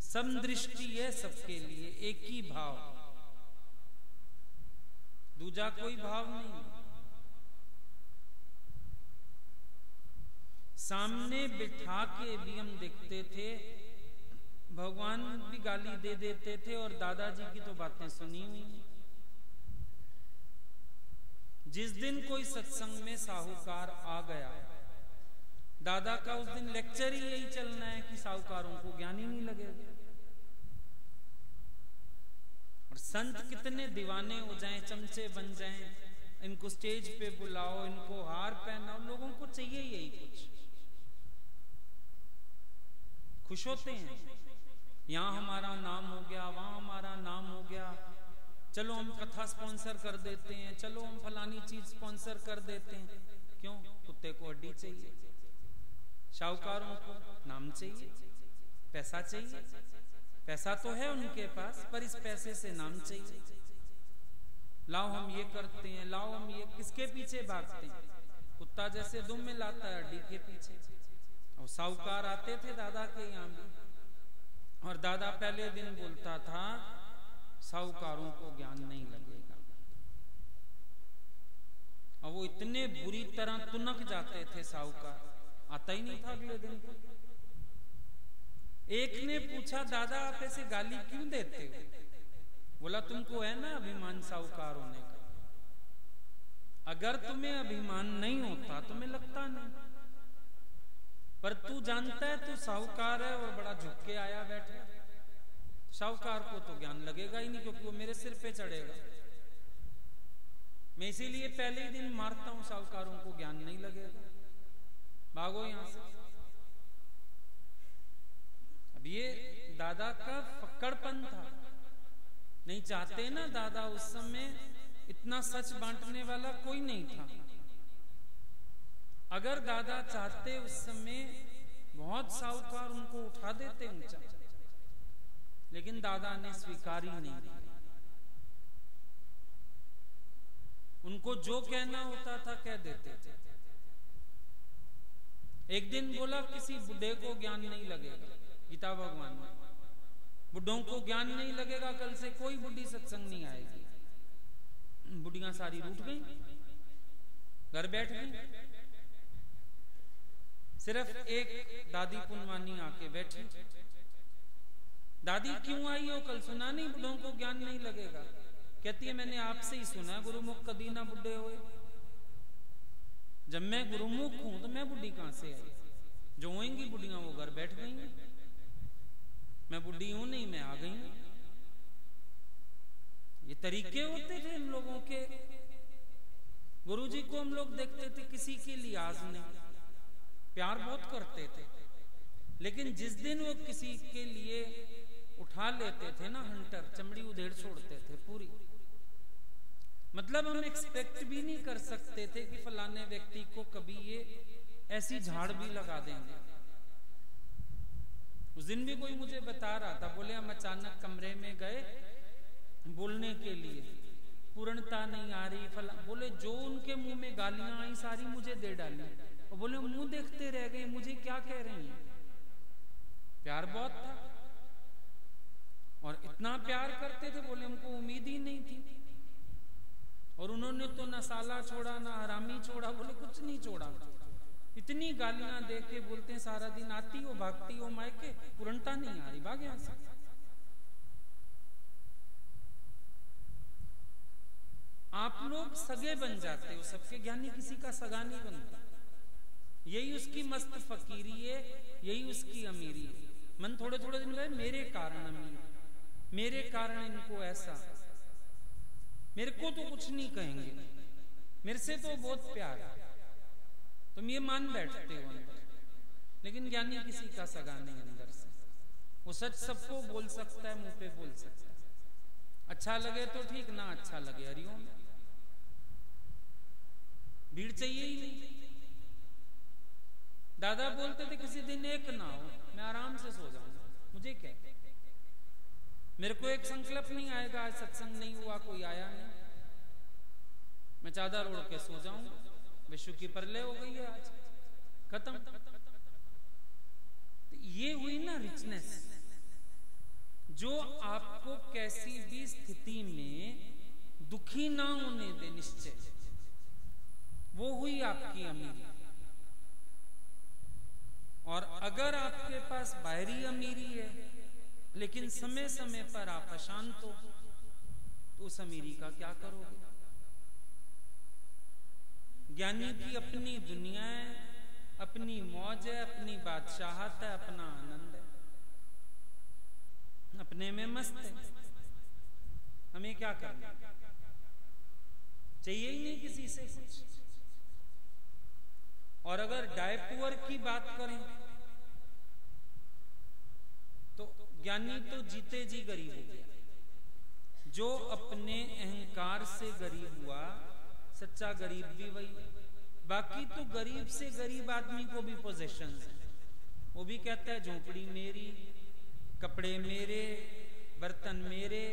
समदृष्टि है सबके लिए, एक ही भाव, दूजा कोई भाव नहीं। सामने बिठा के भी हम देखते थे, भगवान भी गाली दे देते थे, और दादाजी की तो बातें सुनी हुई हैं। जिस दिन कोई सत्संग में साहूकार आ गया, दादा का उस दिन लेक्चर ही यही चलना है कि साहूकारों को ज्ञान ही नहीं लगेगा। और संत कितने दीवाने हो जाएं, चमचे बन जाएं, इनको स्टेज पे बुलाओ, इनको हार पहनाओ, लोगों को चाहिए यही कुछ, खुश होते हैं। यहाँ हमारा नाम हो गया, वहां हमारा नाम हो गया, चलो हम कथा स्पॉन्सर कर देते हैं, चलो हम फलानी चीज स्पॉन्सर कर देते हैं। क्यों? कुत्ते को हड्डी चाहिए। साहूकारों को नाम चाहिए, पैसा चाहिए, पैसा तो है उनके पास पर इस पैसे से नाम चाहिए। लाओ हम ये करते हैं, लाओ हम ये, किसके पीछे भागते हैं? कुत्ता जैसे दुम में लाता है हड्डी के पीछे। और साहूकार आते थे दादा के यहाँ भी, और दादा पहले दिन बोलता था साहूकारों को ज्ञान नहीं लगेगा। और वो इतने बुरी तरह तुनक जाते थे साहूकार, आता ही नहीं था अगले दिन को। एक ने पूछा दादा आप ऐसे गाली क्यों देते हो? बोला तुमको है ना अभिमान साहूकार होने का, अगर तुम्हें अभिमान नहीं होता तुम्हें लगता नहीं, पर तू जानता है तू साहूकार है और बड़ा झुक के आया बैठा। साहूकार को तो ज्ञान लगेगा ही नहीं क्योंकि वो मेरे सिर पे चढ़ेगा। मैं इसीलिए पहले ही दिन मारता हूं, साहूकारों को ज्ञान नहीं लगेगा, भागो यहां से। अब ये दादा का फक्कड़पन था, नहीं चाहते ना दादा, उस समय इतना सच बांटने वाला कोई नहीं था। अगर दादा चाहते उस समय बहुत साहूकार उनको उठा देते ऊंचा, लेकिन दादा ने स्वीकार ही नहीं किया। उनको जो कहना होता था कह देते थे। एक दिन बोला किसी बुढ़े को ज्ञान नहीं लगेगा, गीता भगवान ने, बुढ़ों को ज्ञान नहीं लगेगा, कल से कोई बुढ़ी सत्संग नहीं आएगी। बुढ़ियां सारी रूठ गई, घर बैठ गई, सिर्फ एक दादी पुनवानी आके बैठी। दादी क्यों आई हो? कल सुना नहीं बुढ़ों को ज्ञान नहीं लगेगा? कहती है मैंने आपसे ही सुना, गुरुमुख कदी ना बुढ़े हुए। जब मैं गुरुमुख हूं तो मैं बुढ़ी कहां से आई? जो होंगी बुढ़ियां वो घर बैठ गई, मैं बुढ़ी हूं नहीं, मैं आ गई हूं। ये तरीके होते थे इन लोगों के। गुरुजी को हम लोग देखते थे किसी के लिहाज नहीं, प्यार बहुत करते थे, लेकिन जिस दिन वो किसी के लिए उठा लेते थे ना हंटर, चमड़ी उधेड़ छोड़ते थे पूरी। मतलब हम एक्सपेक्ट भी नहीं कर सकते थे कि फलाने व्यक्ति को कभी ये ऐसी झाड़ भी लगा देंगे। उस दिन भी कोई मुझे बता रहा था, बोले हम अचानक कमरे में गए बोलने के लिए, पूर्णता नहीं आ रही फला, बोले जो उनके मुंह में गालियां आई सारी मुझे दे डाली, और बोले मुंह देखते रह गए, मुझे क्या कह रही हैं। प्यार बहुत था और इतना प्यार करते थे, बोले हमको उम्मीद ही नहीं थी। और उन्होंने तो ना साला छोड़ा ना हरामी छोड़ा, बोले कुछ नहीं छोड़ा। इतनी गालियां दे के बोलते हैं सारा दिन आती हो भागती हो मायके, पूर्णता नहीं आ रही, भाग यहां से। आप लोग सगे बन जाते हो सबके, ज्ञानी किसी का सगा नहीं बनता। यही उसकी मस्त फकीरी है, यही उसकी अमीरी है। मन थोड़े थोड़े दिन गए मेरे कारण अमीर, मेरे कारण इनको ऐसा, मेरे को तो कुछ नहीं कहेंगे, मेरे से तो बहुत प्यार है, तुम ये मान बैठते हो अंदर। लेकिन ज्ञानी किसी का सगा नहीं अंदर से। वो सच सबको बोल सकता है, मुंह पे बोल सकता है, अच्छा लगे तो ठीक, ना अच्छा लगे हरिओम। भीड़ चाहिए ही नहीं। दादा बोलते थे किसी दिन एक ना हो, मैं आराम से सो जाऊंगा, मुझे क्या, मेरे को एक संकल्प नहीं आएगा आज सत्संग नहीं हुआ, कोई आया नहीं, मैं चादर ओढ़ के सो जाऊंगा, विश्व की परले हो गई है आज, खत्म। तो ये हुई ना रिचनेस, जो आपको कैसी भी स्थिति में दुखी ना होने दे निश्चय, वो हुई आपकी अमीरी। और अगर आपके पास बाहरी अमीरी है लेकिन समय समय पर आप अशांत हो, तो उस अमीरी का क्या करोगे? ज्ञानी की अपनी दुनिया है, अपनी मौज है, अपनी बादशाहत है, अपना आनंद है, अपने में मस्त है। हमें क्या करना, चाहिए ही नहीं किसी से कुछ। और अगर डायपुअर की बात करें तो ज्ञानी तो जीते जी गरीब हो गया। जो अपने अहंकार से गरीब हुआ, सच्चा गरीब भी वही। बाकी तो गरीब से गरीब आदमी को भी पोजेशंस है, वो भी कहता है झोपड़ी मेरी, कपड़े मेरे, बर्तन मेरे,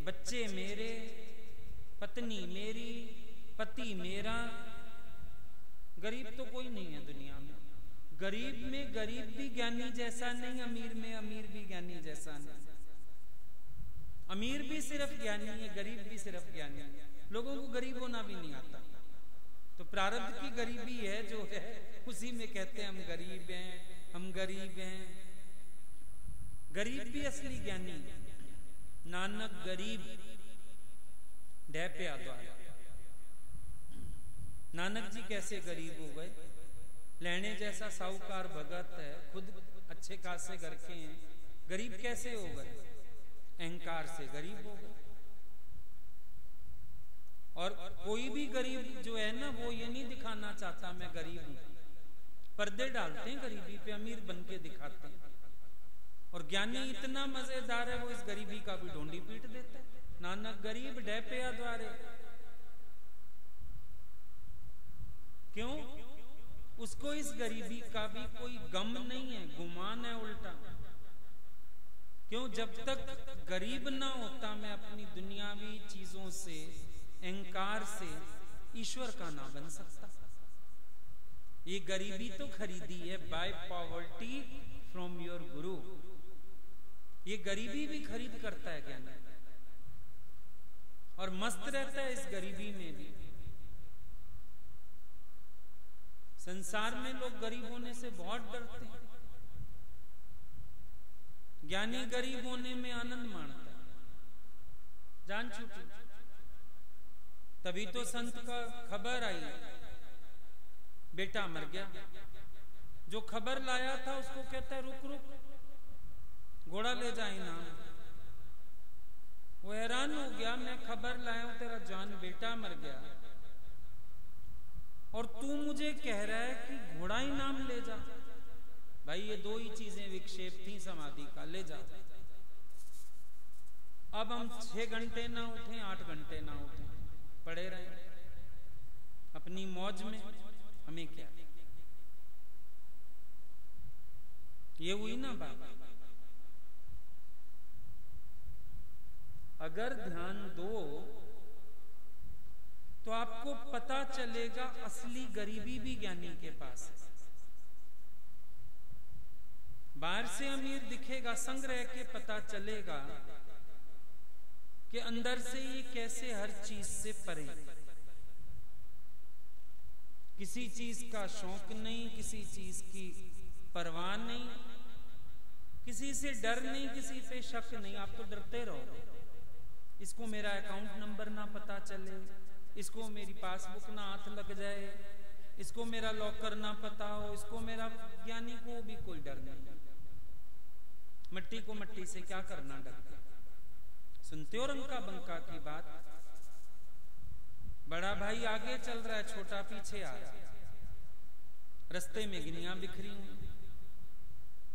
बच्चे मेरे, पत्नी मेरी, पति मेरा। गरीब तो कोई नहीं है दुनिया में। गरीब में गरीब भी ज्ञानी जैसा नहीं, अमीर में अमीर भी ज्ञानी जैसा नहीं। अमीर भी सिर्फ ज्ञानी है, गरीब भी सिर्फ ज्ञानी है। लोगों को गरीब होना भी नहीं आता। तो प्रारब्ध की गरीबी है जो है, उसी में कहते हैं हम गरीब हैं, हम गरीब हैं। गरीब भी असली ज्ञानी है। नानक गरीब डैप्या द्वारा। नानक जी कैसे गरीब हो गए? लेने जैसा साहूकार भगत है, खुद अच्छे खासे घर के हैं, गरीब कैसे हो गए? अहंकार से गरीब हो गए। और कोई भी गरीब जो है ना, वो ये नहीं दिखाना चाहता मैं गरीब हूं। पर्दे डालते हैं गरीबी पे, अमीर बन के दिखाते हैं। और ज्ञानी इतना मजेदार है, वो इस गरीबी का भी ढोंडी पीट देता है। नानक गरीब डैप्या द्वारे। क्यों? उसको इस गरीबी का भी कोई गम नहीं है, गुमान है उल्टा। क्यों? जब तक गरीब ना होता मैं अपनी दुनियावी चीजों से, अहंकार से ईश्वर का ना बन सकता। ये गरीबी तो खरीदी है, बाय पॉवर्टी फ्रॉम योर गुरु। ये गरीबी भी खरीद करता है ज्ञानी, और मस्त रहता है इस गरीबी में भी। संसार में लोग गरीब होने से बहुत डरते हैं। ज्ञानी गरीब होने में आनंद मानता है, जान छूटी। तभी तो संत का खबर आई, बेटा मर गया। जो खबर लाया था उसको कहता है रुक रुक, घोड़ा ले जाए ना। वो हैरान हो गया, मैं खबर लाया हूं तेरा जान बेटा मर गया, और तू मुझे कह रहा है कि घोड़ा ही नाम ले जा। भाई ये दो ही चीजें विक्षेप थी समाधि का, ले जा। अब हम 6 घंटे ना उठे, 8 घंटे ना उठे, पड़े रहे अपनी मौज में, हमें क्या। ये हुई ना बात। अगर ध्यान दो तो आपको पता चलेगा असली गरीबी भी ज्ञानी के पास है। बाहर से अमीर दिखेगा, संग्रह के पता चलेगा कि अंदर से ये कैसे हर चीज से परे। किसी चीज का शौक नहीं, किसी चीज की परवाह नहीं, किसी से डर नहीं, किसी पे शक नहीं। आप तो डरते रहो, इसको मेरा अकाउंट नंबर ना पता चले, इसको मेरी पासबुक ना हाथ लग जाए, इसको मेरा लॉकर ना पता हो, इसको मेरा। ज्ञानी को भी कोई डर नहीं। मट्टी को मट्टी से क्या करना डर के। सुनते हो रंका बंका की बात? बड़ा भाई आगे चल रहा है, छोटा पीछे आ रहा है, रास्ते में गिनियां बिखरी हुई।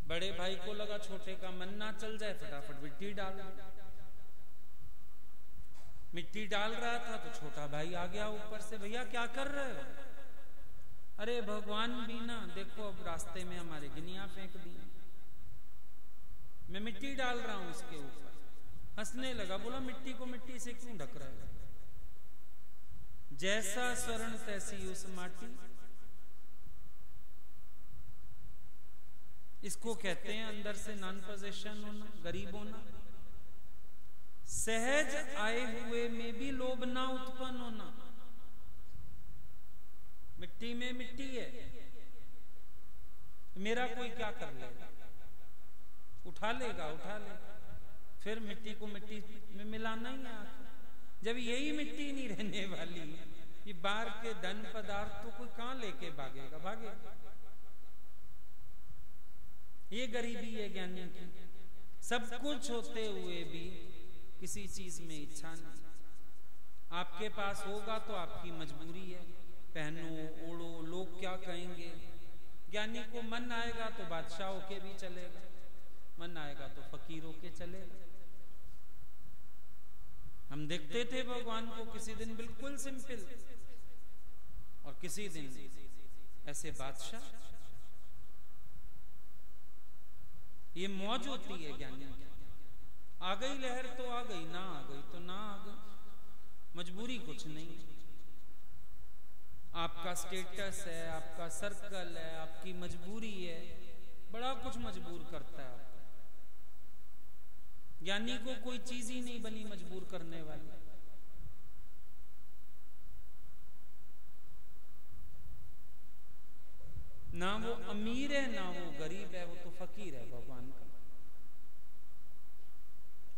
बड़े भाई को लगा छोटे का मन ना चल जाए, फटाफट मिट्टी डाल। मिट्टी डाल रहा था तो छोटा भाई आ गया ऊपर से, भैया क्या कर रहे हो? अरे भगवान भी ना, देखो अब रास्ते में हमारे गिनियां फेंक दी, मैं मिट्टी डाल रहा हूं इसके ऊपर। हंसने लगा, बोला मिट्टी को मिट्टी से क्यों ढक रहा है? जैसा स्वर्ण तैसी उस माटी। इसको कहते हैं अंदर से नॉन पोजेशन होना, गरीब होना। सहज आए हुए में भी लोभ ना उत्पन्न होना। मिट्टी में मिट्टी है, मेरा कोई क्या कर लेगा? उठा लेगा, उठा लेगा, फिर मिट्टी को मिट्टी में मिलाना ही है। जब यही मिट्टी नहीं रहने वाली, ये बाहर के धन पदार्थ तो कोई कहां लेके भागेगा? भागेगा। ये गरीबी है ज्ञानी की। सब कुछ होते हुए भी किसी चीज में इच्छा नहीं। आपके पास होगा तो आपकी मजबूरी है, पहनो ओढ़ो, लोग क्या कहेंगे। ज्ञानी को मन आएगा तो बादशाह होके भी चलेगा, मन आएगा तो फकीर होके चलेगा। हम देखते थे भगवान को किसी दिन बिल्कुल सिंपल, और किसी दिन ऐसे बादशाह। ये मौज होती है ज्ञानी। आ गई लहर तो आ गई, ना आ गई तो ना आ गई, मजबूरी कुछ नहीं। आपका स्टेटस है, आपका सर्कल है, आपकी मजबूरी है, बड़ा कुछ मजबूर करता है आपको। ज्ञानी को कोई चीज ही नहीं बनी मजबूर करने वाली। ना वो अमीर है ना वो गरीब है, वो तो फकीर है भगवान का।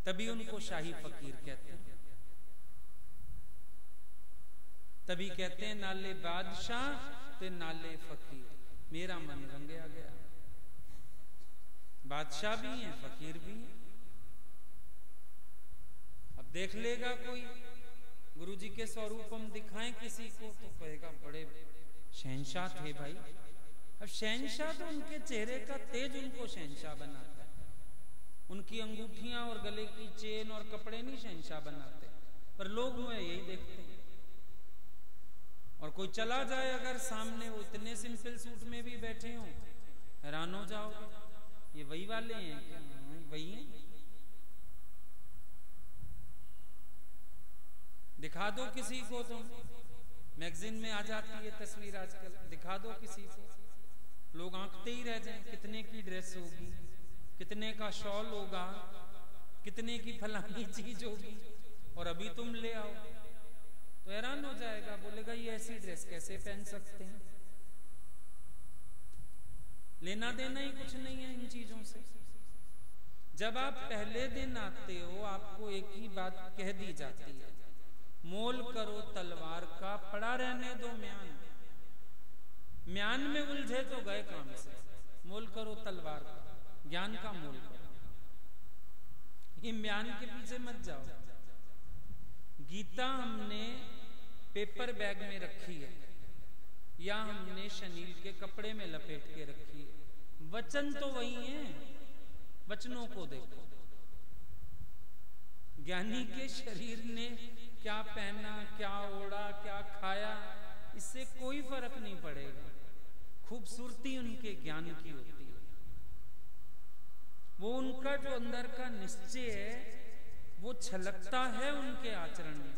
तभी उनको शाही फकीर कहते हैं। तभी कहते हैं नाले बादशाह ते नाले फकीर। मेरा मन रंगया गया, बादशाह भी है फकीर भी है। अब देख लेगा कोई गुरुजी के स्वरूप हम दिखाएं किसी को तो कहेगा बड़े शहंशाह थे भाई। अब शहंशाह तो उनके चेहरे का तेज उनको शहंशाह बनाता है, उनकी अंगूठियां और गले की चेन और कपड़े नहीं शहंशाह बनाते, पर लोग मुझे यही देखते हैं। और कोई चला जाए अगर सामने, वो इतने सिंपल सूट में भी बैठे हों, हैरान हो जाओगे ये वही वाले हैं क्या? वही हैं। दिखा दो किसी को, तो मैगजीन में आ जाती है तस्वीर आजकल, दिखा दो किसी को, लोग आंकते ही रह जाएं। कितने की ड्रेस होगी, कितने का शॉल होगा, कितने की फलानी चीज होगी, और अभी तुम ले आओ तो हैरान हो जाएगा, बोलेगा ये ऐसी ड्रेस कैसे पहन सकते हैं। लेना देना ही कुछ नहीं है इन चीजों से। जब आप पहले दिन आते हो आपको एक ही बात कह दी जाती है, मोल करो तलवार का, पड़ा रहने दो म्यान। म्यान में उलझे तो गए काम से। मोल करो तलवार का, ज्ञान का मोल करो, ये म्यान के पीछे मत जाओ। गीता हमने पेपर बैग में रखी है या हमने शनील के कपड़े में लपेट के रखी है, वचन तो वही है। वचनों को देखो, ज्ञानी के शरीर ने क्या पहना, क्या ओढ़ा, क्या खाया, इससे कोई फर्क नहीं पड़ेगा। खूबसूरती उनके ज्ञान की होती है। वो उनका जो अंदर का निश्चय है वो छलकता है उनके आचरण में,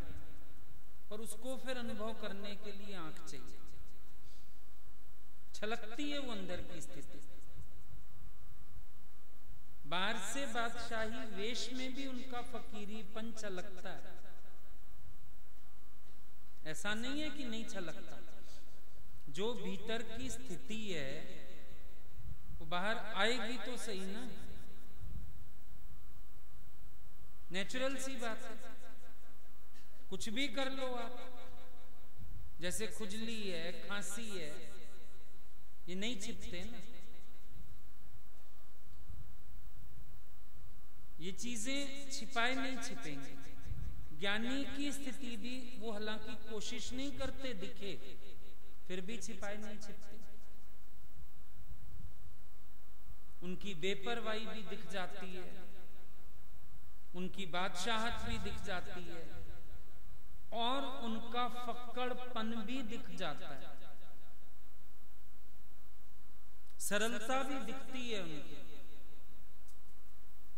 और उसको फिर अनुभव करने के लिए आंख चाहिए। छलकती है वो अंदर की स्थिति। बाहर से बादशाही वेश में भी उनका फकीरीपन छलकता है, ऐसा नहीं है कि नहीं छलकता। जो भीतर की स्थिति है वो बाहर आएगी तो सही ना, नेचुरल सी बात है। कुछ भी कर लो आप, जैसे खुजली है, खांसी है, ये नहीं छिपते ना, ये चीजें छिपाए नहीं छिपेंगे। ज्ञानी की स्थिति भी वो हालांकि कोशिश नहीं करते दिखे, फिर भी छिपाए नहीं छिपते। उनकी बेपरवाही भी दिख जाती है, उनकी बादशाहत भी दिख जाती है, और उनका फक्कड़पन भी दिख जाता है, सरलता भी दिखती है उनकी।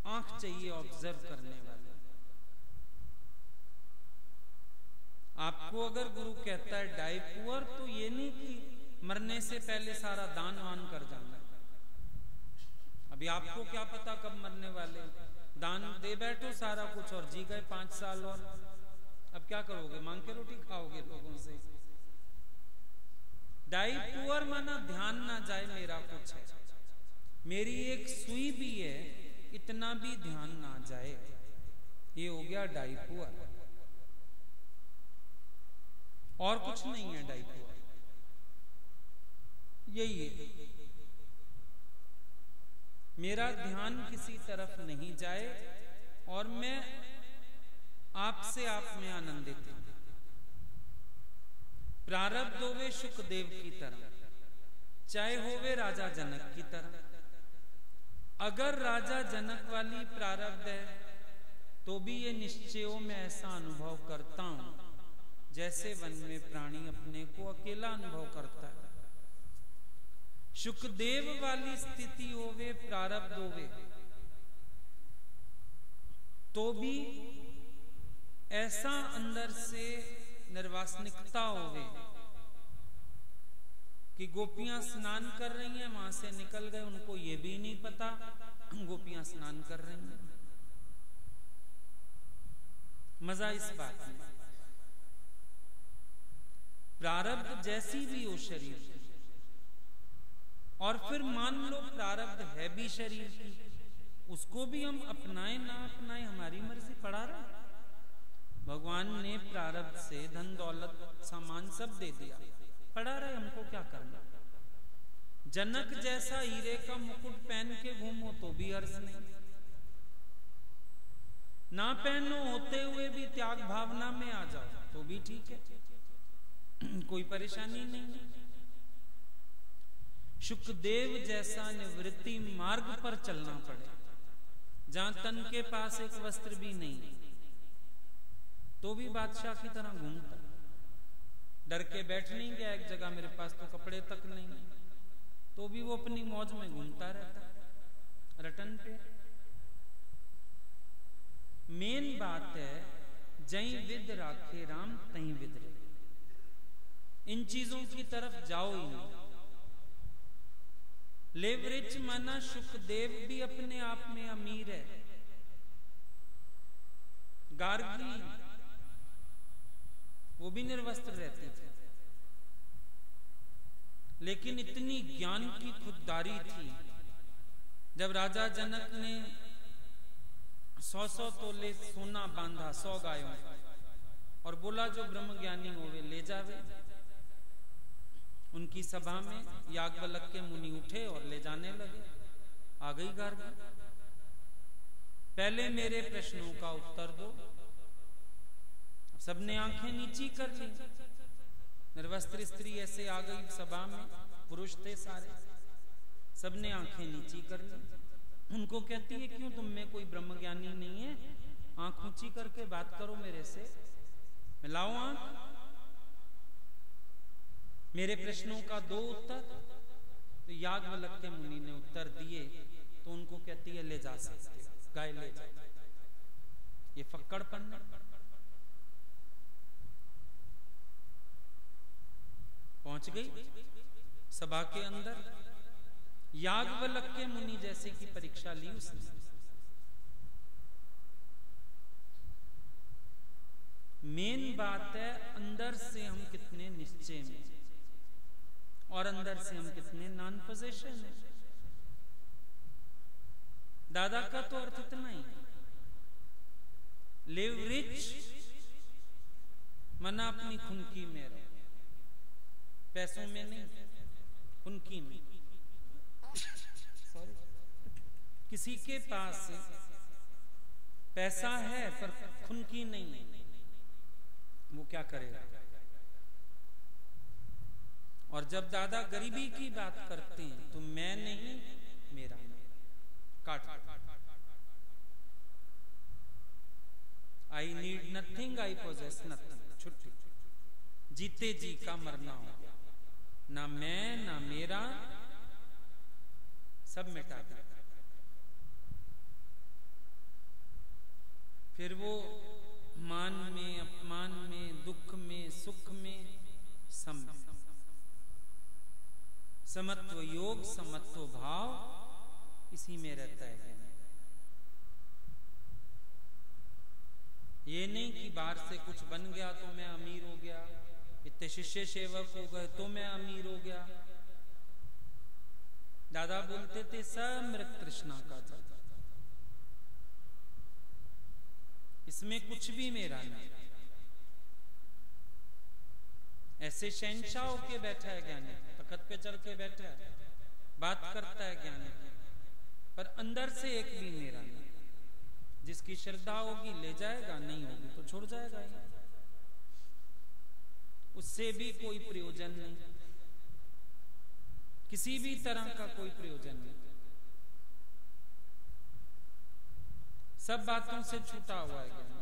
आंख चाहिए ऑब्जर्व करने वाले। आपको अगर गुरु कहता है डाई पुअर, तो ये नहीं कि मरने से पहले सारा दान वान कर जाना। अभी आपको क्या पता कब मरने वाले, दान दे बैठो सारा कुछ और जी गए 5 साल और अब क्या करोगे, मांग के रोटी खाओगे लोगों से। डाई पुअर माना ध्यान ना जाए मेरा कुछ है, मेरी एक सुई भी है, इतना भी ध्यान ना जाए, ये हो गया डाई पुअर। और कुछ नहीं है डाई पुअर, यही है। मेरा ध्यान किसी तरफ नहीं जाए और मैं आपसे आप में आनंदित हूं। प्रारब्ध होवे शुकदेव की तरह, चाहे होवे राजा जनक की तरह। अगर राजा जनक वाली प्रारब्ध है तो भी ये निश्चयों में ऐसा अनुभव करता हूं जैसे वन में प्राणी अपने को अकेला अनुभव करता है। शुकदेव वाली स्थिति होवे, प्रारब्ध होवे, तो भी ऐसा अंदर से निर्वासनिकता होवे कि गोपियां स्नान कर रही हैं, वहां से निकल गए, उनको ये भी नहीं पता गोपियां स्नान कर रही हैं। मजा इस बात में, प्रारब्ध जैसी भी हो शरीर की, और फिर मान लो प्रारब्ध है भी शरीर की, उसको भी हम अपनाए ना अपनाए हमारी मर्जी, पड़ा रहा। भगवान ने प्रारब्ध से धन दौलत सामान सब दे दिया, पड़ा रहे, हमको क्या करना। जनक जैसा हीरे का मुकुट पहन के घूमो तो भी अर्ज नहीं, ना पहनो होते हुए भी त्याग भावना में आ जाओ तो भी ठीक है, कोई परेशानी नहीं है। शुकदेव जैसा निवृत्ति मार्ग पर चलना पड़े, जहां तन के पास एक वस्त्र भी नहीं तो भी बादशाह की तरह घूमता, डर के बैठ नहीं गया एक जगह, मेरे पास तो कपड़े तक नहीं, तो भी वो अपनी मौज में घूमता रहता रटन पे। मेन बात है जई विद राखे राम तई विद रे, इन चीजों की तरफ जाओ ही नहीं। लेवरेज माना शुकदेव भी अपने आप में अमीर है, गार्गी वो भी निर्वस्त्र रहती थी, लेकिन इतनी ज्ञान की खुददारी थी, जब राजा जनक ने 100 तोले सोना बांधा 100 गायों और बोला जो ब्रह्म ज्ञानी होवे ले जावे, उनकी सभा में याज्ञवल्क्य के मुनि उठे और ले जाने लगे। आ गई गार्गी, पहले मेरे प्रश्नों का उत्तर दो। सबने आंखें नीची कर ली, निर्वस्त्र स्त्री ऐसे आ गई सभा में, पुरुष थे सारे, सबने आंखें नीची कर ली। उनको कहती है क्यों तुम में कोई ब्रह्म ज्ञानी नहीं है, आंख ऊंची करके बात करो मेरे से, मिलाओ आंख, मेरे प्रश्नों का दो उत्तर। तो याज्ञवल्क्य मुनि ने उत्तर दिए, तो उनको कहती है ले जा सकते, गाय ले जा। ये फक्कड़पन पहुंच गई सभा के अंदर, याज्ञवल्क्य मुनि जैसे की परीक्षा ली उसने। मेन बात है अंदर से हम कितने निश्चय में, और अंदर से हम कितने नॉन पोजेशन है। दादा का तो अर्थ इतना ही, लिव रिच मना अपनी खुनकी में रहो, पैसों में नहीं, खुनकी में। सॉरी, किसी के पास पैसा है पर खुनकी नहीं है, वो क्या करेगा। और जब दादा गरीबी की बात करते हैं तो मैं नहीं मेरा नहीं, काट। I need nothing, I poses nothing, छुट्टी। जीते जी का मरना हो गया, ना मैं ना मेरा, सब मिटा दिया। फिर वो मान में, अपमान में, दुख में, सुख में, समत्व योग, समत्व भाव, इसी में रहता है। ये नहीं कि बाहर से कुछ बन गया तो मैं अमीर हो गया, इतने शिष्य सेवक हो गए तो मैं अमीर हो गया। दादा बोलते थे सब मृत तृष्णा का जल, इसमें कुछ भी मेरा नहीं। ऐसे शहंशाह होके बैठा है ज्ञानी, तखत पे चढ़ के बैठा है, बात करता है ज्ञानी, पर अंदर से एक भी मेरा नहीं। जिसकी श्रद्धा होगी ले जाएगा, नहीं होगी तो छोड़ जाएगा ही, उससे भी कोई प्रयोजन नहीं, किसी भी तरह का कोई प्रयोजन नहीं, सब बातों से छूटा हुआ है ज्ञानी।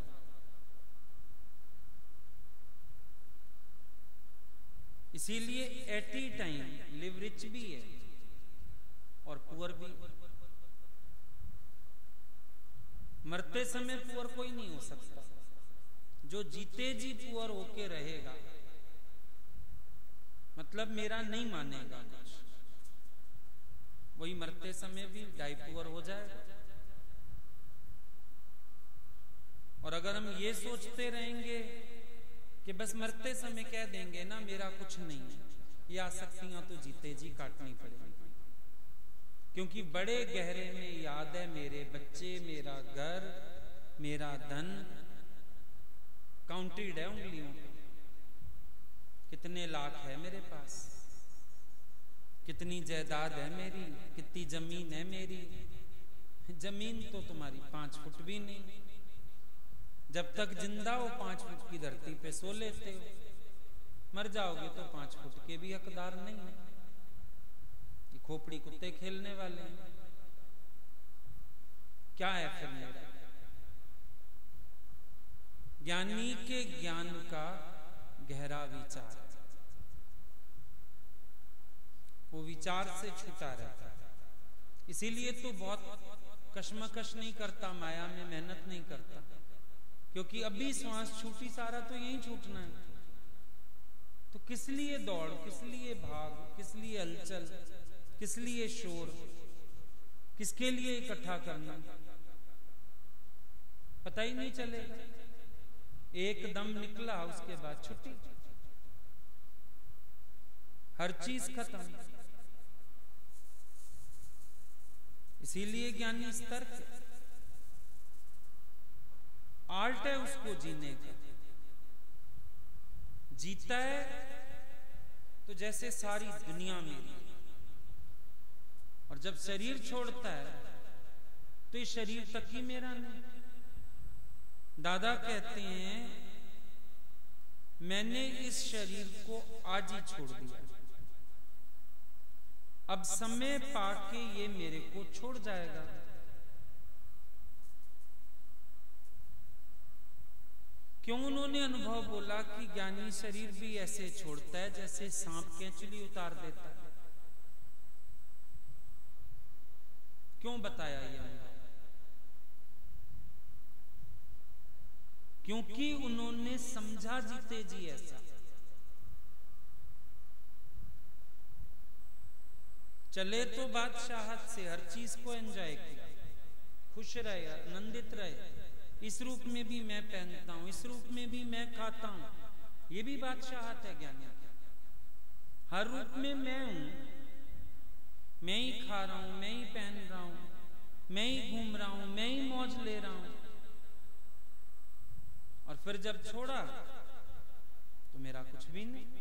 इसीलिए एट ई टाइम लिव रिच भी है और पुअर भी। मरते समय पुअर कोई नहीं हो सकता, जो जीते जी पुअर होके रहेगा, मतलब मेरा नहीं मानेगा कुछ, वही मरते समय भी डाई पुअर हो जाएगा। और अगर हम ये सोचते रहेंगे कि बस मरते समय कह देंगे ना मेरा कुछ नहीं है, ये आसक्तियां तो जीते जी काटनी पड़ेगी, क्योंकि बड़े गहरे में याद है मेरे बच्चे, मेरा घर, मेरा धन, काउंटेड है उंगलियों, कितने लाख है मेरे पास, कितनी जायदाद है मेरी, कितनी जमीन है मेरी। जमीन तो तुम्हारी 5 फुट भी नहीं, जब तक जिंदा हो 5 फुट की धरती पे सो लेते हो, मर जाओगे तो 5 फुट के भी हकदार नहीं है। ये खोपड़ी कुत्ते खेलने वाले हैं, क्या है फिर मेरा? ज्ञानी के ज्ञान का गहरा विचार, वो विचार से छूटा रहता है, इसीलिए तो बहुत कश्मकश नहीं करता, माया में मेहनत नहीं करता, क्योंकि अभी श्वास छूटी सारा तो यही छूटना है। तो किस लिए दौड़, किस लिए भाग, किस लिए हलचल, किस लिए शोर, किसके लिए इकट्ठा करना, पता ही नहीं चलेगा। एकदम निकला, उसके बाद छुट्टी, हर चीज खत्म। इसीलिए ज्ञानी सतर्क है, आर्ट है उसको जीने का। जीता है तो जैसे सारी दुनिया मेरी, और जब शरीर छोड़ता है तो ये शरीर तक ही मेरा नहीं। दादा कहते हैं मैंने इस शरीर को आज ही छोड़ दिया, अब समय पाके ये मेरे को छोड़ जाएगा। क्यों उन्होंने अनुभव बोला कि ज्ञानी शरीर भी ऐसे छोड़ता है जैसे सांप केंचुली उतार देता है? क्यों बताया ये अनुभव? क्योंकि उन्होंने समझा जीते जी ऐसा। चले तो बादशाहत से, हर चीज को एंजॉय किया, खुश रहे, आनंदित रहे, इस रूप में भी मैं पहनता हूं, इस रूप में भी मैं खाता हूं, ये भी बादशाहत है ज्ञानी। हर रूप में मैं हूं, मैं ही खा रहा हूं, मैं ही पहन रहा हूं, मैं ही घूम रहा हूं, मैं ही मौज ले रहा हूं, और फिर जब छोड़ा तो मेरा कुछ भी नहीं।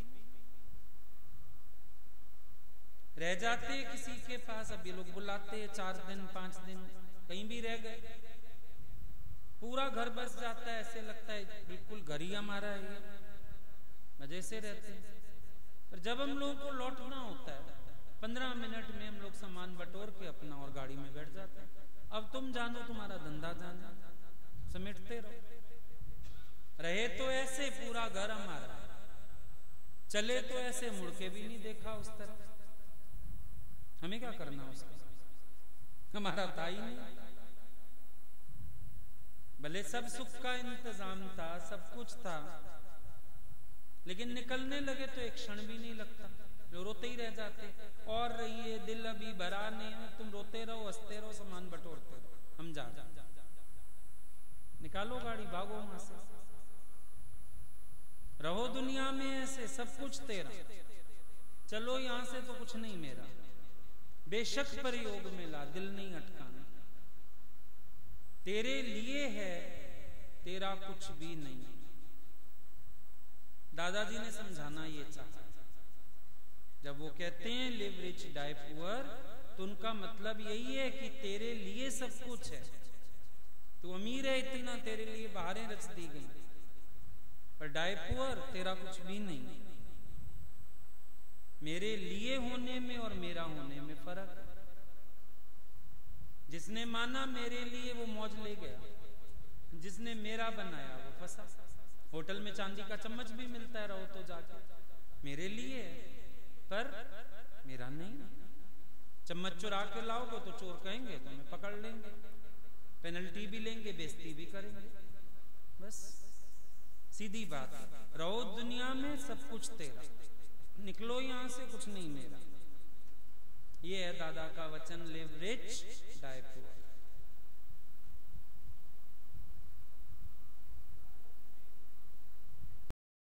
रह जाते किसी के पास, अब ये लोग बुलाते 4 दिन 5 दिन, कहीं भी रह गए, पूरा घर बस जाता है, ऐसे लगता है बिल्कुल घर ही हमारा है, ये मजे से रहते हैं। पर जब हम लोगों को लौटना होता है 15 मिनट में हम लोग सामान बटोर के अपना और गाड़ी में बैठ जाते हैं। अब तुम जानो, तुम्हारा धंधा जाना, समेटते रहो। रहे तो ऐसे पूरा घर हमारा, चले तो ऐसे, मुड़ के भी नहीं देखा उस तरफ। हमें क्या करना उसका, हमारा था ही नहीं। भले सब सुख का इंतजाम था, सब कुछ था, लेकिन निकलने लगे तो एक क्षण भी नहीं लगता, जो रोते ही रह जाते। और रहिए, दिल अभी भरा नहीं है, तुम रोते रहो, हंसते रहो, सामान बटोरते रहो, हम जा निकालो गाड़ी, भागो वहां से, रहो दुनिया में ऐसे, सब कुछ तेरा, चलो यहां से तो कुछ नहीं मेरा। बेशक प्रयोग में ला, दिल नहीं अटकाना, तेरे लिए है, तेरा कुछ भी नहीं। दादाजी ने समझाना ये चाहा। जब वो कहते हैं लिव रिच डाई पुअर, तो उनका मतलब यही है कि तेरे लिए सब कुछ है, तू अमीर है इतना, तेरे लिए बाहरें रच दी गई, पर डाई पुअर तेरा कुछ भी नहीं। मेरे लिए होने में और मेरा होने में फर्क है। जिसने माना मेरे लिए वो मौज ले गया, जिसने मेरा बनाया वो फंसा। होटल में चांदी का चम्मच भी मिलता है, रहो तो जाके, मेरे लिए है पर मेरा नहीं। चम्मच चुरा के लाओगे तो चोर कहेंगे, तो हमें पकड़ लेंगे। पेनल्टी भी लेंगे, बेइज्जती भी करेंगे। बस सीधी बात, रहो दुनिया में सब कुछ तेरा, निकलो यहां से कुछ नहीं मेरा। ये है दादा का वचन, लिव रिच डाई पुअर।